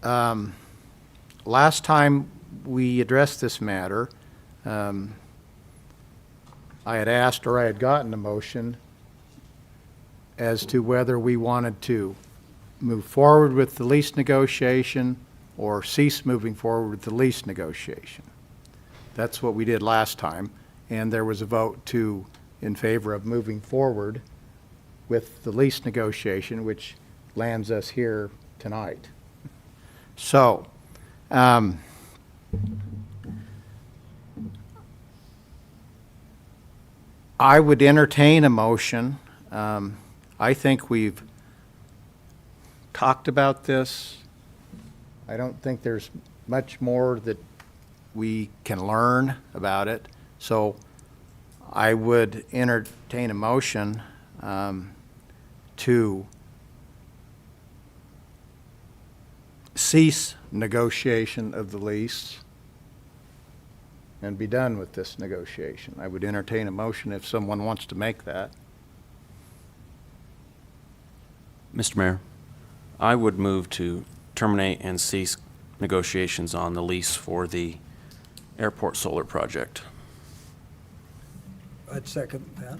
A: Last time we addressed this matter, I had asked, or I had gotten a motion as to whether we wanted to move forward with the lease negotiation or cease moving forward with the lease negotiation. That's what we did last time, and there was a vote in favor of moving forward with the lease negotiation, which lands us here tonight. So, I would entertain a motion. I think we've talked about this. I don't think there's much more that we can learn about it. So I would entertain a motion to cease negotiation of the lease and be done with this negotiation. I would entertain a motion if someone wants to make that.
H: Mr. Mayor, I would move to terminate and cease negotiations on the lease for the airport solar project.
C: I'd second that.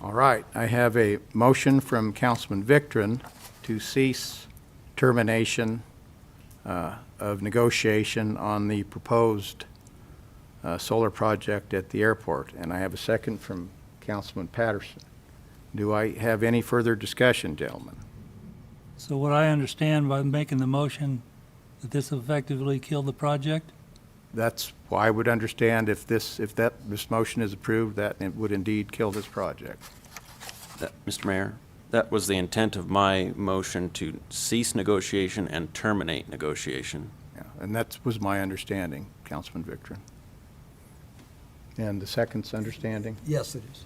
A: All right, I have a motion from Councilman Victorin to cease termination of negotiation on the proposed solar project at the airport, and I have a second from Councilman Patterson. Do I have any further discussion, gentlemen?
D: So what I understand by making the motion, that this effectively killed the project?
A: That's why I would understand if this motion is approved, that it would indeed kill this project.
H: Mr. Mayor, that was the intent of my motion, to cease negotiation and terminate negotiation.
A: Yeah, and that was my understanding, Councilman Victorin. And the second's understanding?
C: Yes, it is.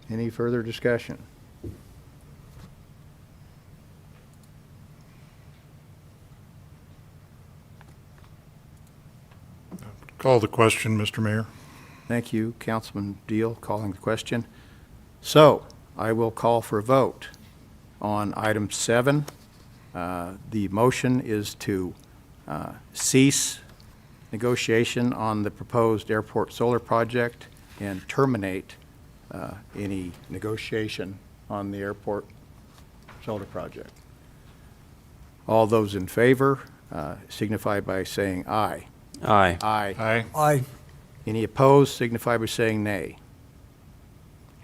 A: Any further discussion?
F: Call the question, Mr. Mayor.
A: Thank you, Councilman Deal, calling the question. So I will call for a vote on item 7. The motion is to cease negotiation on the proposed airport solar project and terminate any negotiation on the airport solar project. All those in favor signify by saying aye.
H: Aye.
A: Aye.
F: Aye.
C: Aye.
A: Any opposed signify by saying nay.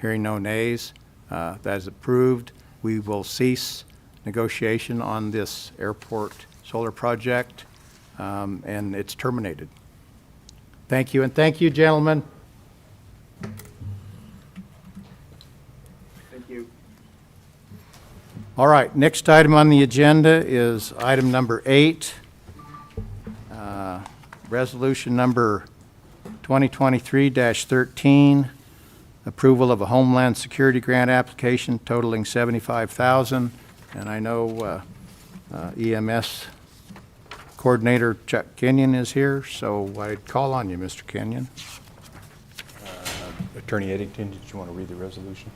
A: Hearing no nays, that is approved. We will cease negotiation on this airport solar project, and it's terminated. Thank you, and thank you, gentlemen.
B: Thank you.
A: All right, next item on the agenda is item number 8, resolution number 2023-13, approval of a Homeland Security grant application totaling $75,000. And I know EMS Coordinator Chuck Kenyon is here, so I'd call on you, Mr. Kenyon.
Q: Attorney Eddington, did you want to read the resolution?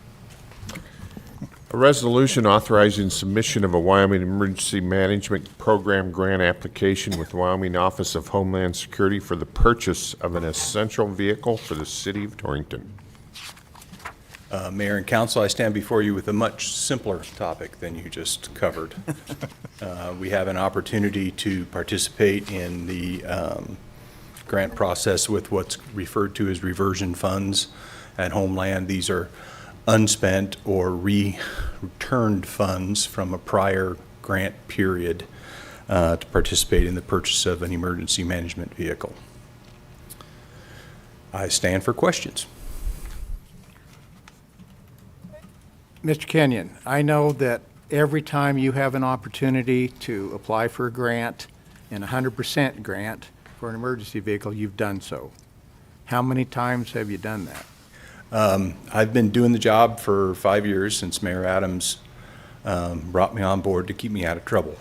G: A resolution authorizing submission of a Wyoming Emergency Management Program grant application with the Wyoming Office of Homeland Security for the purchase of an essential vehicle for the city of Torrington.
Q: Mayor and council, I stand before you with a much simpler topic than you just covered. We have an opportunity to participate in the grant process with what's referred to as reversion funds at Homeland. These are unspent or returned funds from a prior grant period to participate in the purchase of an emergency management vehicle. I stand for questions.
A: Mr. Kenyon, I know that every time you have an opportunity to apply for a grant, and 100% grant, for an emergency vehicle, you've done so. How many times have you done that?
Q: I've been doing the job for 5 years since Mayor Adams brought me on board to keep me out of trouble.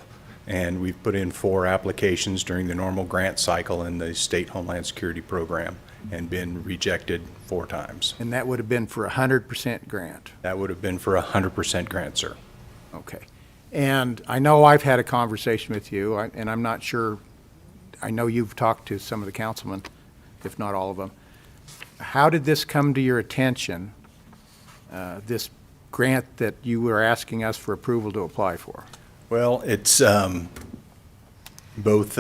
Q: And we've put in 4 applications during the normal grant cycle in the State Homeland Security Program and been rejected 4 times.
A: And that would have been for 100% grant?
Q: That would have been for 100% grant, sir.
A: Okay. And I know I've had a conversation with you, and I'm not sure, I know you've talked to some of the councilmen, if not all of them. How did this come to your attention, this grant that you were asking us for approval to apply for?
Q: Well, it's both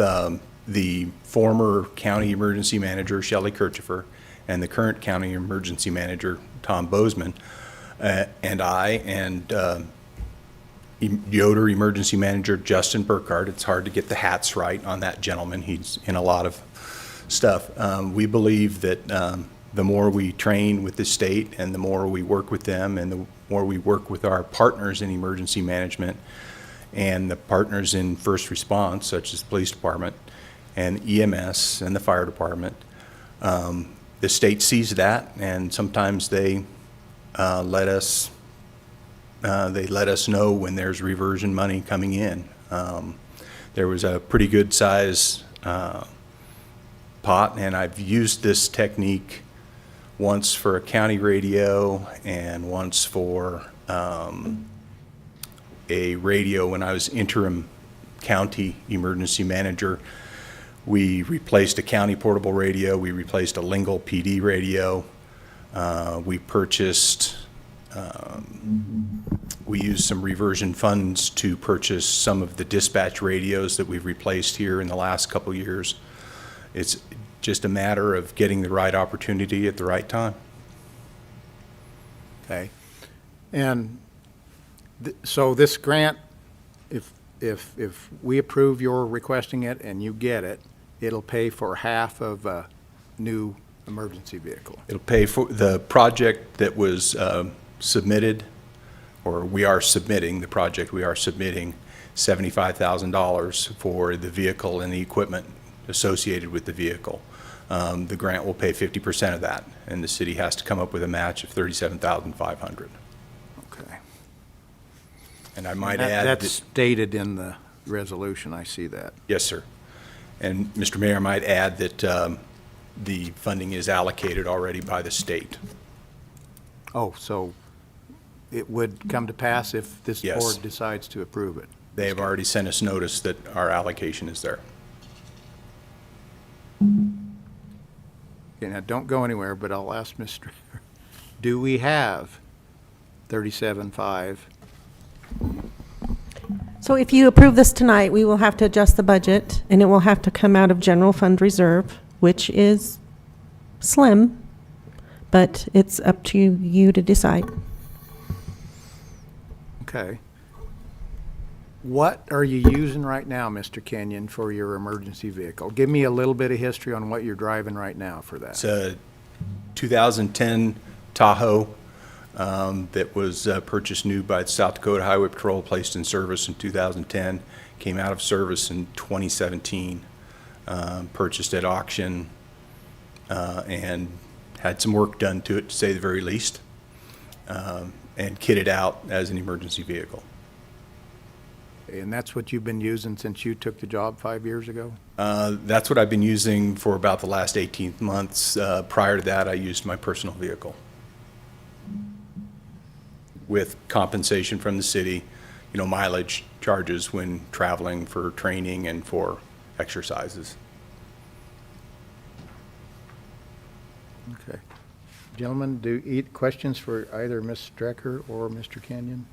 Q: the former county emergency manager, Shelley Kirchhofer, and the current county emergency manager, Tom Bozeman, and I, and Yoder emergency manager, Justin Burkhardt. It's hard to get the hats right on that gentleman. He's in a lot of stuff. We believe that the more we train with the state and the more we work with them and the more we work with our partners in emergency management and the partners in first response, such as the police department and EMS and the fire department, the state sees that, and sometimes they let us know when there's reversion money coming in. There was a pretty good size pot, and I've used this technique once for a county radio and once for a radio when I was interim county emergency manager. We replaced a county portable radio. We replaced a Lingle PD radio. We purchased, we used some reversion funds to purchase some of the dispatch radios that we've replaced here in the last couple years. It's just a matter of getting the right opportunity at the right time.
A: Okay. And so this grant, if we approve your requesting it and you get it, it'll pay for half of a new emergency vehicle.
Q: It'll pay for the project that was submitted, or we are submitting, the project we are submitting $75,000 for the vehicle and the equipment associated with the vehicle. The grant will pay 50% of that, and the city has to come up with a match of $37,500.
A: Okay.
Q: And I might
A: And
Q: add
A: that's stated in the resolution, I see that.
Q: Yes, sir. And Mr. Mayor, I might add that the funding is allocated already by the state.
A: Oh, so it would come to pass if this
Q: Yes.
A: board decides to approve it?
Q: They have already sent us notice that our allocation is there.
A: Okay, now, don't go anywhere, but I'll ask Mr. Do we have 37.5?
I: So if you approve this tonight, we will have to adjust the budget, and it will have to come out of general fund reserve, which is slim, but it's up to you to decide.
A: Okay. What are you using right now, Mr. Kenyon, for your emergency vehicle? Give me a little bit of history on what you're driving right now for that.
Q: It's a 2010 Tahoe that was purchased new by the South Dakota Highway Patrol, placed in service in 2010, came out of service in 2017, purchased at auction, and had some work done to it, to say the very least, and kitted out as an emergency vehicle.
A: And that's what you've been using since you took the job 5 years ago?
Q: That's what I've been using for about the last 18 months. Prior to that, I used my personal vehicle with compensation from the city, mileage charges when traveling for training and for exercises.
A: Okay. Gentlemen, questions for either Ms. Strecker or Mr. Kenyon?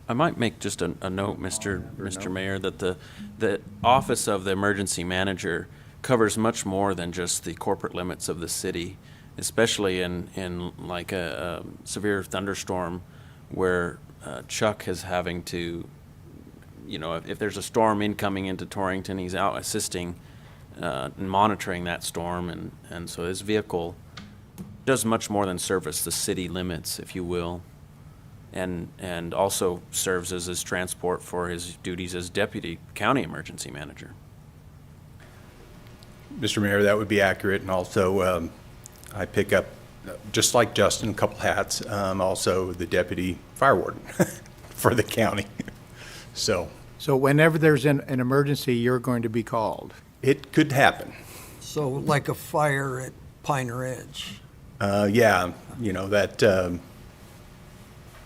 H: I might make just a note, Mr. Mayor, that the office of the emergency manager covers much more than just the corporate limits of the city, especially in like a severe thunderstorm where Chuck is having to, if there's a storm incoming into Torrington, he's out assisting and monitoring that storm, and so his vehicle does much more than service the city limits, if you will. and also serves as his transport for his duties as deputy county emergency manager.
Q: Mr. Mayor, that would be accurate, and also I pick up, just like Justin, a couple hats, also the deputy fire warden for the county. So
A: whenever there's an emergency, you're going to be called?
Q: it could happen.
C: So like a fire at Pine Ridge.
Q: Yeah,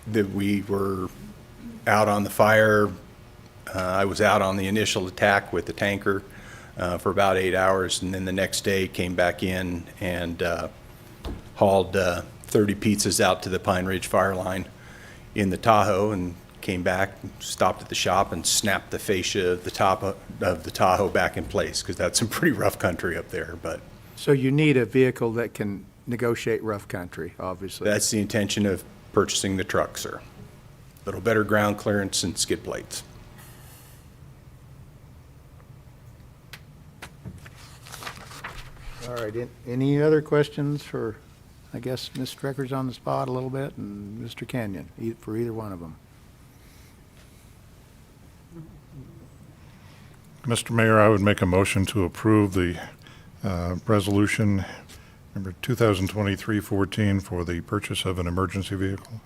Q: that we were out on the fire. I was out on the initial attack with the tanker for about 8 hours, and then the next day came back in and hauled 30 pizzas out to the Pine Ridge fire line in the Tahoe, and came back, stopped at the shop, and snapped the fascia of the top of the Tahoe back in place, because that's some pretty rough country up there. But
A: So you need a vehicle that can negotiate rough country, obviously.
Q: that's the intention of purchasing the truck, sir. A little better ground clearance and skid plates.
A: All right, any other questions for, I guess, Ms. Strecker's on the spot a little bit, and Mr. Kenyon, for either one of them?
F: Mr. Mayor, I would make a motion to approve the resolution number 2023-14 for the purchase of an emergency vehicle.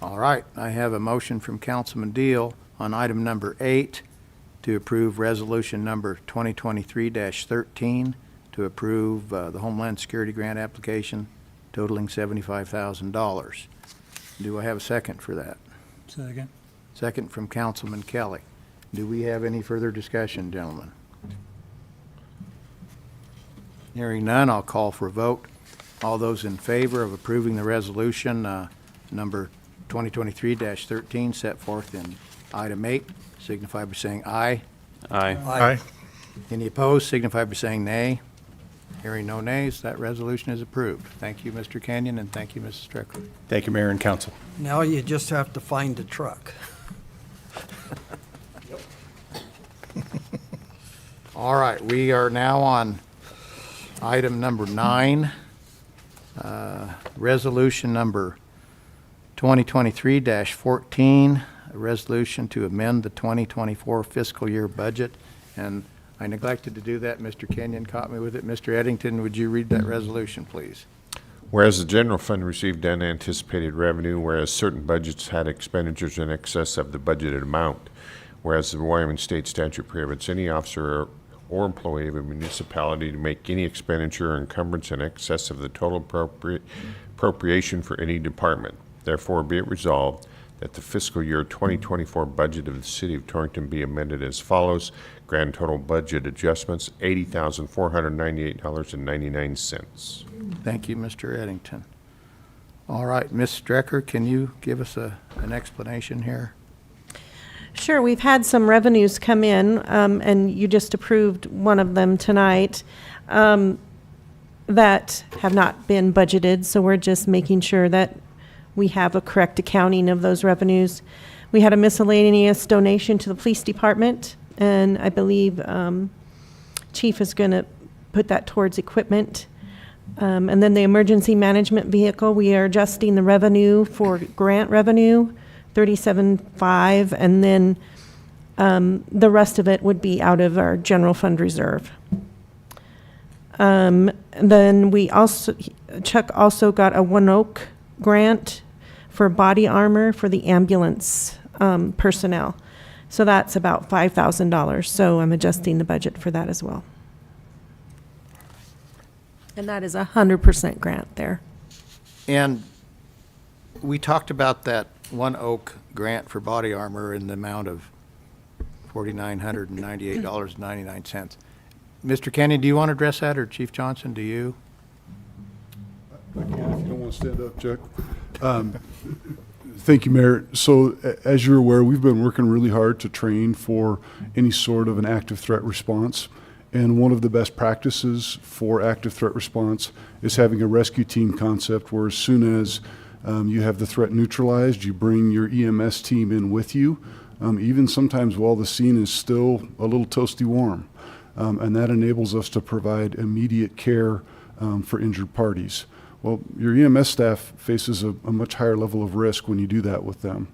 A: All right, I have a motion from Councilman Deal on item number 8 to approve resolution number 2023-13 to approve the Homeland Security Grant application totaling $75,000. Do I have a second for that?
D: Second.
A: Second from Councilman Kelly. Do we have any further discussion, gentlemen? Hearing none, I'll call for a vote. All those in favor of approving the resolution number 2023-13 set forth in item 8 signify by saying aye.
H: Aye.
F: Aye.
A: Any opposed signify by saying nay. Hearing no nays, that resolution is approved. Thank you, Mr. Kenyon, and thank you, Mrs. Strickler.
Q: Thank you, Mayor and Council.
C: Now you just have to find a truck.
A: All right, we are now on item number 9, resolution number 2023-14, a resolution to amend the 2024 fiscal year budget. And I neglected to do that. Mr. Kenyon caught me with it. Mr. Eddington, would you read that resolution, please?
G: Whereas the general fund received unanticipated revenue, whereas certain budgets had expenditures in excess of the budgeted amount, whereas the Wyoming State statute prohibits any officer or employee of a municipality to make any expenditure or encumbrance in excess of the total appropriation for any department. Therefore, be it resolved that the fiscal year 2024 budget of the City of Torrington be amended as follows. Grand total budget adjustments, $80,498.99.
A: Thank you, Mr. Eddington. All right, Ms. Strecker, can you give us an explanation here?
I: Sure, we've had some revenues come in, and you just approved one of them tonight, that have not been budgeted, so we're just making sure that we have a correct accounting of those revenues. We had a miscellaneous donation to the police department, and I believe Chief is going to put that towards equipment. And then the emergency management vehicle, we are adjusting the revenue for grant revenue, $37.5, and then the rest of it would be out of our general fund reserve. Then we also, Chuck also got a One Oak grant for body armor for the ambulance personnel. So that's about $5,000. So I'm adjusting the budget for that as well. And that is 100% grant there.
A: And we talked about that One Oak grant for body armor in the amount of $4,998.99. Mr. Kenyon, do you want to address that, or Chief Johnson, do you?
E: I can if you don't want to stand up, Chuck. Thank you, Mayor. So as you're aware, we've been working really hard to train for any sort of an active threat response. And one of the best practices for active threat response is having a rescue team concept where as soon as you have the threat neutralized, you bring your EMS team in with you, even sometimes while the scene is still a little toasty warm. And that enables us to provide immediate care for injured parties. Well, your EMS staff faces a much higher level of risk when you do that with them.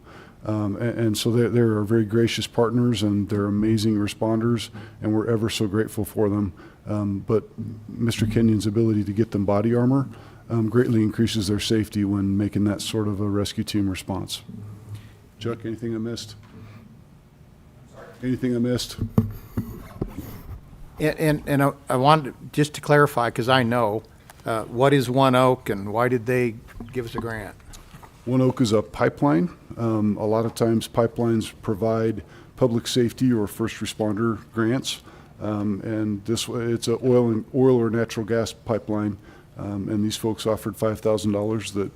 E: And so they are very gracious partners, and they're amazing responders, and we're ever so grateful for them. But Mr. Kenyon's ability to get them body armor greatly increases their safety when making that sort of a rescue team response. Chuck, anything I missed? Anything I missed?
A: And I wanted, just to clarify, because I know, what is One Oak and why did they give us a grant?
E: One Oak is a pipeline. A lot of times pipelines provide public safety or first responder grants. And this way, it's an oil or natural gas pipeline. And these folks offered $5,000 that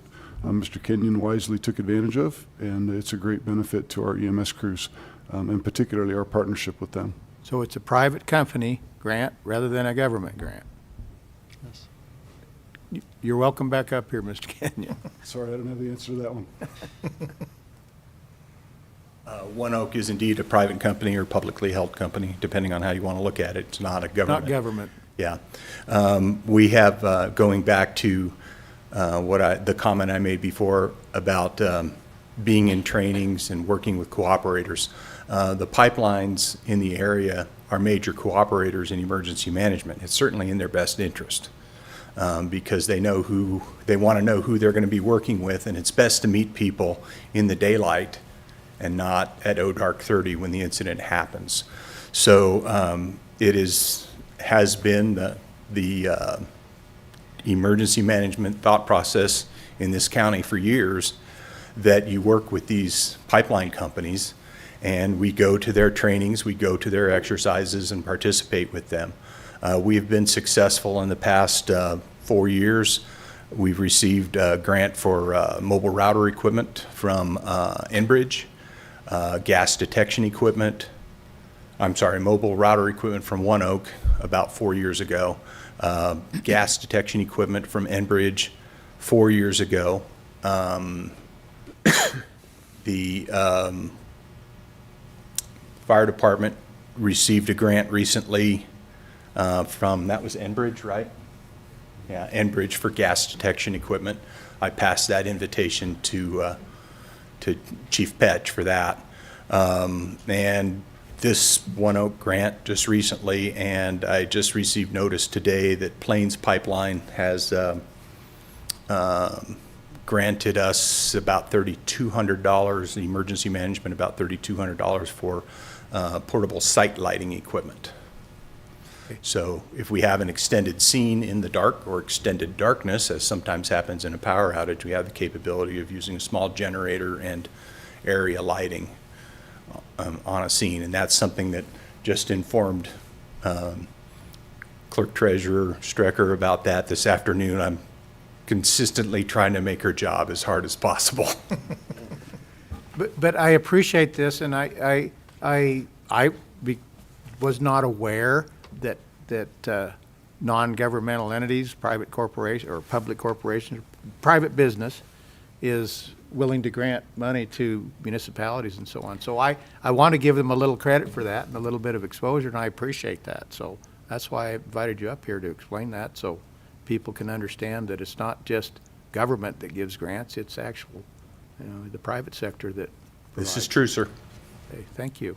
E: Mr. Kenyon wisely took advantage of. And it's a great benefit to our EMS crews, and particularly our partnership with them.
A: So it's a private company grant rather than a government grant? You're welcome back up here, Mr. Kenyon.
E: Sorry, I don't have the answer to that one.
Q: One Oak is indeed a private company or publicly held company, depending on how you want to look at it. It's not a government.
A: Not government.
Q: Yeah. We have, going back to the comment I made before about being in trainings and working with cooperators. The pipelines in the area are major cooperators in emergency management. It's certainly in their best interest. Because they want to know who they're going to be working with, and it's best to meet people in the daylight and not at dark 30 when the incident happens. So it has been the emergency management thought process in this county for years that you work with these pipeline companies, and we go to their trainings, we go to their exercises and participate with them. We have been successful in the past 4 years. We've received a grant for mobile router equipment from Enbridge, gas detection equipment. Mobile router equipment from One Oak about 4 years ago. Gas detection equipment from Enbridge 4 years ago. The fire department received a grant recently that was Enbridge, right? Yeah, Enbridge for gas detection equipment. I passed that invitation to Chief Petch for that. And this One Oak grant just recently, and I just received notice today that Plains Pipeline has granted us about $3,200, the emergency management about $3,200 for portable site lighting equipment. So if we have an extended scene in the dark or extended darkness, as sometimes happens in a power outage, we have the capability of using a small generator and area lighting on a scene. And that's something that just informed Clerk Treasurer Strecker about that this afternoon. I'm consistently trying to make her job as hard as possible.
A: But I appreciate this, and I was not aware that non-governmental entities, private corporation or public corporations, private business is willing to grant money to municipalities and so on. So I want to give them a little credit for that and a little bit of exposure, and I appreciate that. So that's why I invited you up here to explain that, so people can understand that it's not just government that gives grants, it's actual, the private sector that provides.
Q: This is true, sir.
A: Okay, thank you.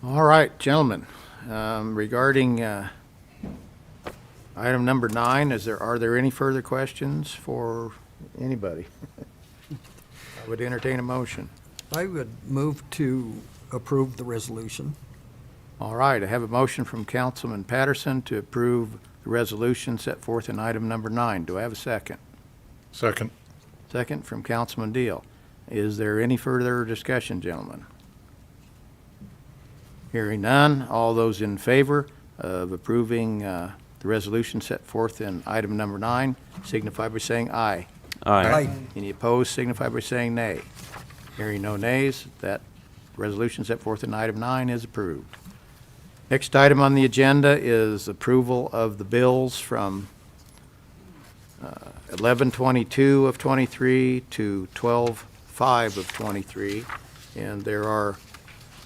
A: All right, gentlemen, regarding item number 9, are there any further questions for anybody? I would entertain a motion.
C: I would move to approve the resolution.
A: All right, I have a motion from Councilman Patterson to approve the resolution set forth in item number 9. Do I have a second?
F: Second.
A: Second from Councilman Deal. Is there any further discussion, gentlemen? Hearing none, all those in favor of approving the resolution set forth in item number 9 signify by saying aye.
H: Aye.
A: Any opposed signify by saying nay. Hearing no nays, that resolution set forth in item 9 is approved. Next item on the agenda is approval of the bills from 11/22 of 23 to 12/5 of 23. And there are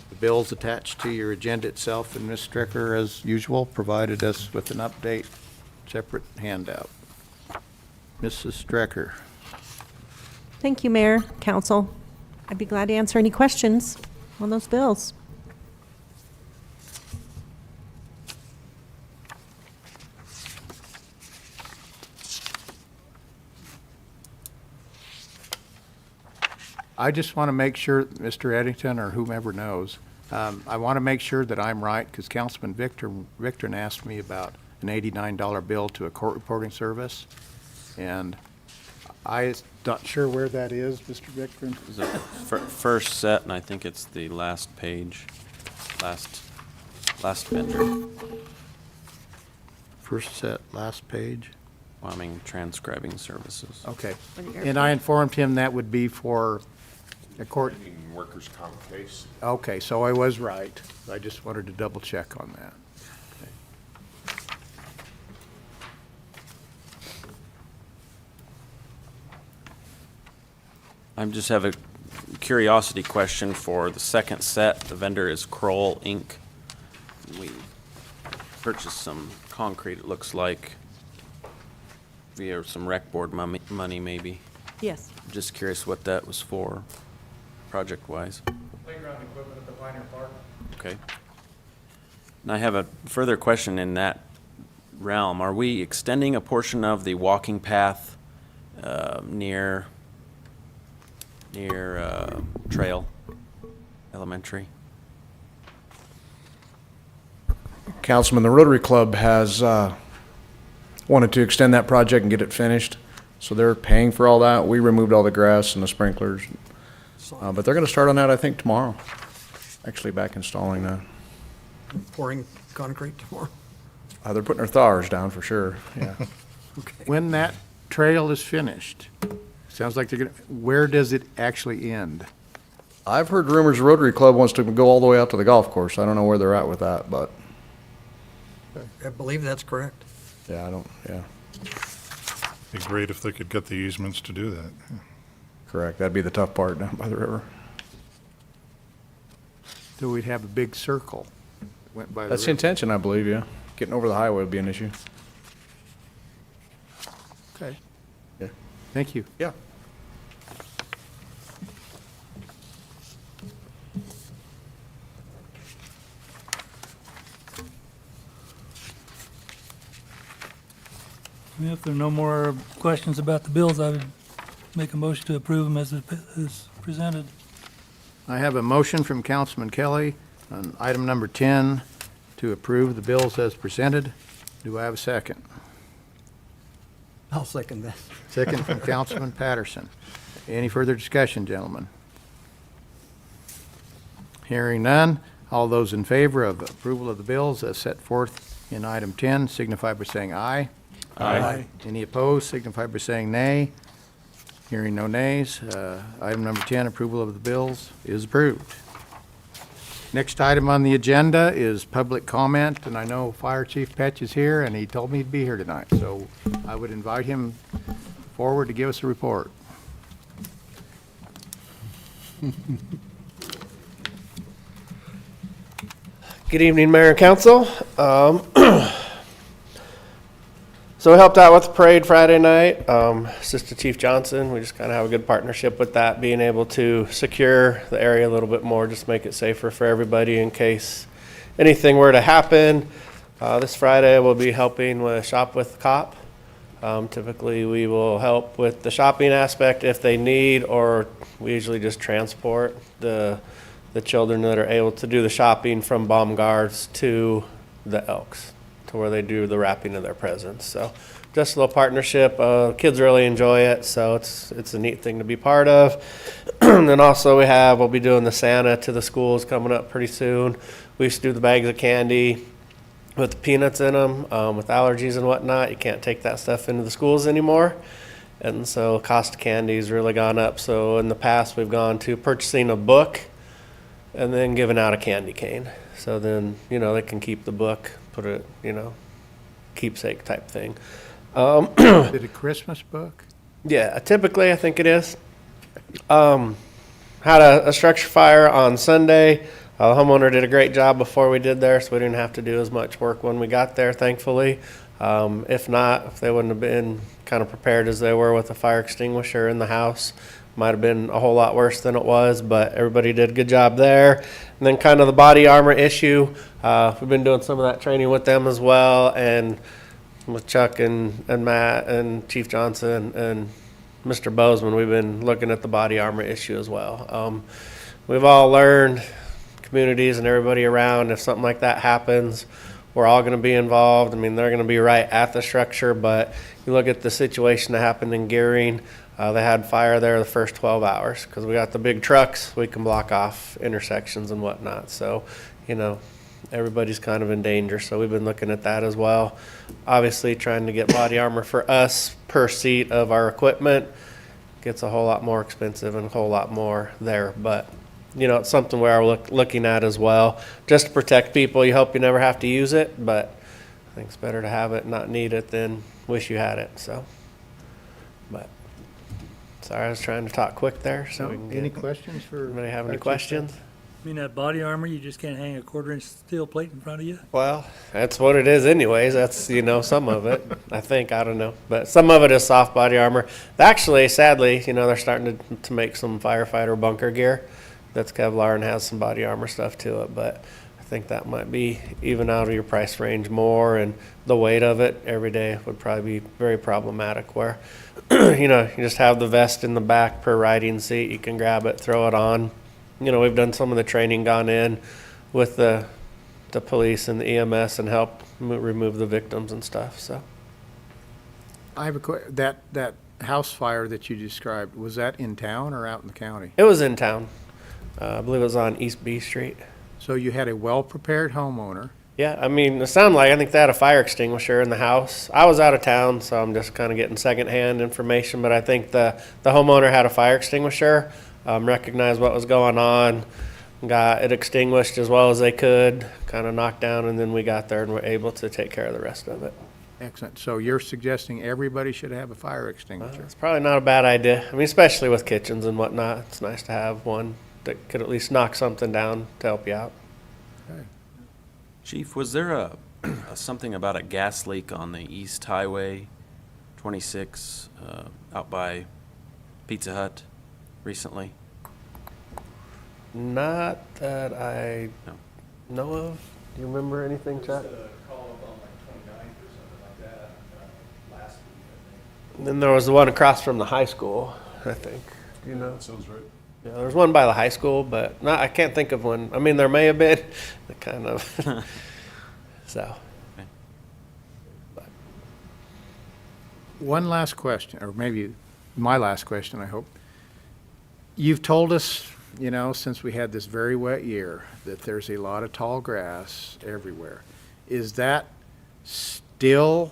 A: The bills attached to your agenda itself, and Ms. Stricker, as usual, provided us with an update, separate handout. Mrs. Stricker.
I: Thank you, Mayor, Council. I'd be glad to answer any questions on those bills.
A: I just want to make sure, Mr. Eddington or whomever knows, I want to make sure that I'm right, because Councilman Victor asked me about an $89 bill to a court reporting service, and I'm not sure where that is, Mr. Victor.
H: Is it first set, and I think it's the last page, last vendor.
A: First set, last page.
H: Wyoming transcribing services.
A: Okay. And I informed him that would be for a court.
G: Workers' comp case.
A: Okay, so I was right. I just wanted to double check on that.
H: I just have a curiosity question for the second set. The vendor is Kroll Inc. We purchased some concrete, it looks like, via some rec board money maybe.
I: Yes.
H: Just curious what that was for, project-wise.
R: Playground equipment at the Pioneer Park.
H: Okay. And I have a further question in that realm. Are we extending a portion of the walking path near Trail Elementary?
R: Councilman, the Rotary Club has wanted to extend that project and get it finished, so they're paying for all that. We removed all the grass and the sprinklers, but they're going to start on that, I think, tomorrow. Actually, back installing that.
C: Pouring concrete tomorrow.
R: They're putting their thawers down for sure. Yeah.
A: When that trail is finished, sounds like they're gonna, where does it actually end?
R: I've heard rumors the Rotary Club wants to go all the way out to the golf course. I don't know where they're at with that, but
C: I believe that's correct.
R: yeah, yeah.
F: Be great if they could get the easements to do that.
R: Correct. That'd be the tough part down by the river.
A: So we'd have a big circle. Went by the
R: That's the
A: river.
R: intention, I believe, yeah. Getting over the highway would be an issue.
A: Okay.
R: Yeah.
A: Thank you.
R: Yeah.
D: If there are no more questions about the bills, I would make a motion to approve them as presented.
A: I have a motion from Councilman Kelly on item number 10 to approve the bills as presented. Do I have a second?
C: I'll second that.
A: Second from Councilman Patterson. Any further discussion, gentlemen? Hearing none, all those in favor of approval of the bills as set forth in item 10 signify by saying aye.
H: Aye.
A: Any opposed signify by saying nay. Hearing no nays, item number 10, approval of the bills, is approved. Next item on the agenda is public comment, and I know Fire Chief Petch is here, and he told me he'd be here tonight, so I would invite him forward to give us a report.
S: Good evening, Mayor and Council. So we helped out with the parade Friday night. Assistant Chief Johnson, we just kind of have a good partnership with that, being able to secure the area a little bit more, just make it safer for everybody in case anything were to happen. This Friday we'll be helping with Shop with the Cop. Typically we will help with the shopping aspect if they need, or we usually just transport the children that are able to do the shopping from Bomb Guards to the Elks, to where they do the wrapping of their presents. So just a little partnership. Kids really enjoy it, so it's a neat thing to be part of. And then also we'll be doing the Santa to the schools coming up pretty soon. We used to do the bags of candy with the peanuts in them, with allergies and whatnot. You can't take that stuff into the schools anymore. And so cost of candy's really gone up. So in the past we've gone to purchasing a book and then giving out a candy cane. So then, they can keep the book, put it, keepsake type thing.
A: Is it a Christmas book?
S: Yeah, typically I think it is. Had a structure fire on Sunday. The homeowner did a great job before we did there, so we didn't have to do as much work when we got there, thankfully. If not, if they wouldn't have been kind of prepared as they were with a fire extinguisher in the house, might have been a whole lot worse than it was, but everybody did a good job there. And then kind of the body armor issue, we've been doing some of that training with them as well, and with Chuck and Matt and Chief Johnson and Mr. Bozeman, we've been looking at the body armor issue as well. We've all learned, communities and everybody around, if something like that happens, we're all going to be involved. I mean, they're going to be right at the structure, but you look at the situation that happened in Gearing, they had fire there the first 12 hours because we got the big trucks, we can block off intersections and whatnot. So, you know, everybody's kind of in danger, so we've been looking at that as well. Obviously, trying to get body armor for us per seat of our equipment gets a whole lot more expensive and a whole lot more there, but you know, it's something we're looking at as well, just to protect people. You hope you never have to use it, but I think it's better to have it and not need it than wish you had it. So, but sorry, I was trying to talk quick there. So,
A: Any questions for?
S: Anybody have any questions?
D: I mean, that body armor, you just can't hang a 1/4-inch steel plate in front of you?
S: Well, that's what it is anyways. That's, you know, some of it, I think, I don't know. But some of it is soft body armor. Actually, sadly, you know, they're starting to make some firefighter bunker gear that's Kevlar and has some body armor stuff to it. But I think that might be even out of your price range more, and the weight of it every day would probably be very problematic where, you know, you just have the vest in the back per riding seat. You can grab it, throw it on. You know, we've done some of the training, gone in with the police and the EMS and helped remove the victims and stuff. So
A: I have that house fire that you described, was that in town or out in the county?
S: it was in town. I believe it was on East B Street.
A: So you had a well-prepared homeowner.
S: Yeah, I mean, it sounded like, I think they had a fire extinguisher in the house. I was out of town, so I'm just kind of getting secondhand information, but I think the homeowner had a fire extinguisher, recognized what was going on, got it extinguished as well as they could, kind of knocked down, and then we got there and were able to take care of the rest of it.
A: Excellent. So you're suggesting everybody should have a fire extinguisher?
S: It's probably not a bad idea. I mean, especially with kitchens and whatnot, it's nice to have one that could at least knock something down to help you out.
A: Okay.
H: Chief, was there something about a gas leak on the East Highway 26 out by Pizza Hut recently?
S: Not that I know of. Do you remember anything, Chuck? And then there was the one across from the high school, I think. Do you know?
E: That sounds right.
S: Yeah, there was one by the high school, but I can't think of one. I mean, there may have been, kind of. So.
H: Okay.
A: One last question, or maybe my last question, I hope. You've told us, you know, since we had this very wet year, that there's a lot of tall grass everywhere. Is that still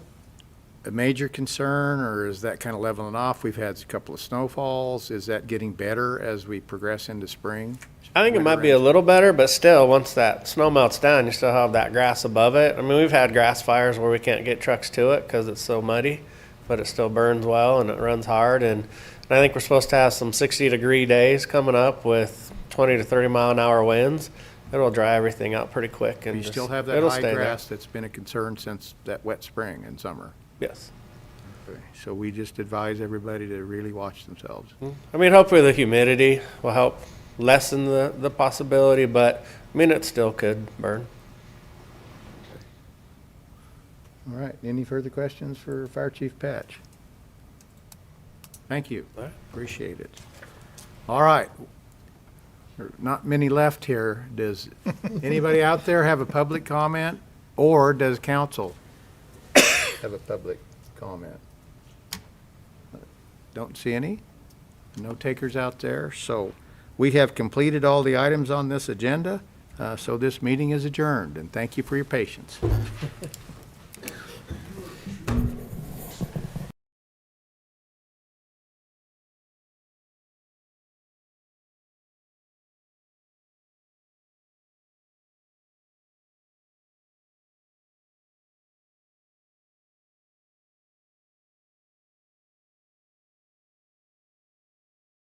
A: a major concern, or is that kind of leveling off? We've had a couple of snowfalls. Is that getting better as we progress into spring?
S: I think it might be a little better, but still, once that snow melts down, you still have that grass above it. I mean, we've had grass fires where we can't get trucks to it because it's so muddy, but it still burns well and it runs hard. And I think we're supposed to have some 60-degree days coming up with 20 to 30 mile an hour winds. It'll dry everything out pretty quick. And
A: You
S: just-
A: still have that
S: it'll
A: high
S: stay
A: grass
S: there.
A: that's been a concern since that wet spring and summer.
S: Yes.
A: Okay. So we just advise everybody to really watch themselves.
S: I mean, hopefully the humidity will help lessen the possibility, but I mean, it still could burn.
A: All right, any further questions for Fire Chief Patch? Thank you,
S: All right.
A: appreciate it. All right, there are not many left here. Does anybody out there have a public comment, or does council have a public comment? Don't see any, no takers out there, so we have completed all the items on this agenda, so this meeting is adjourned, and thank you for your patience.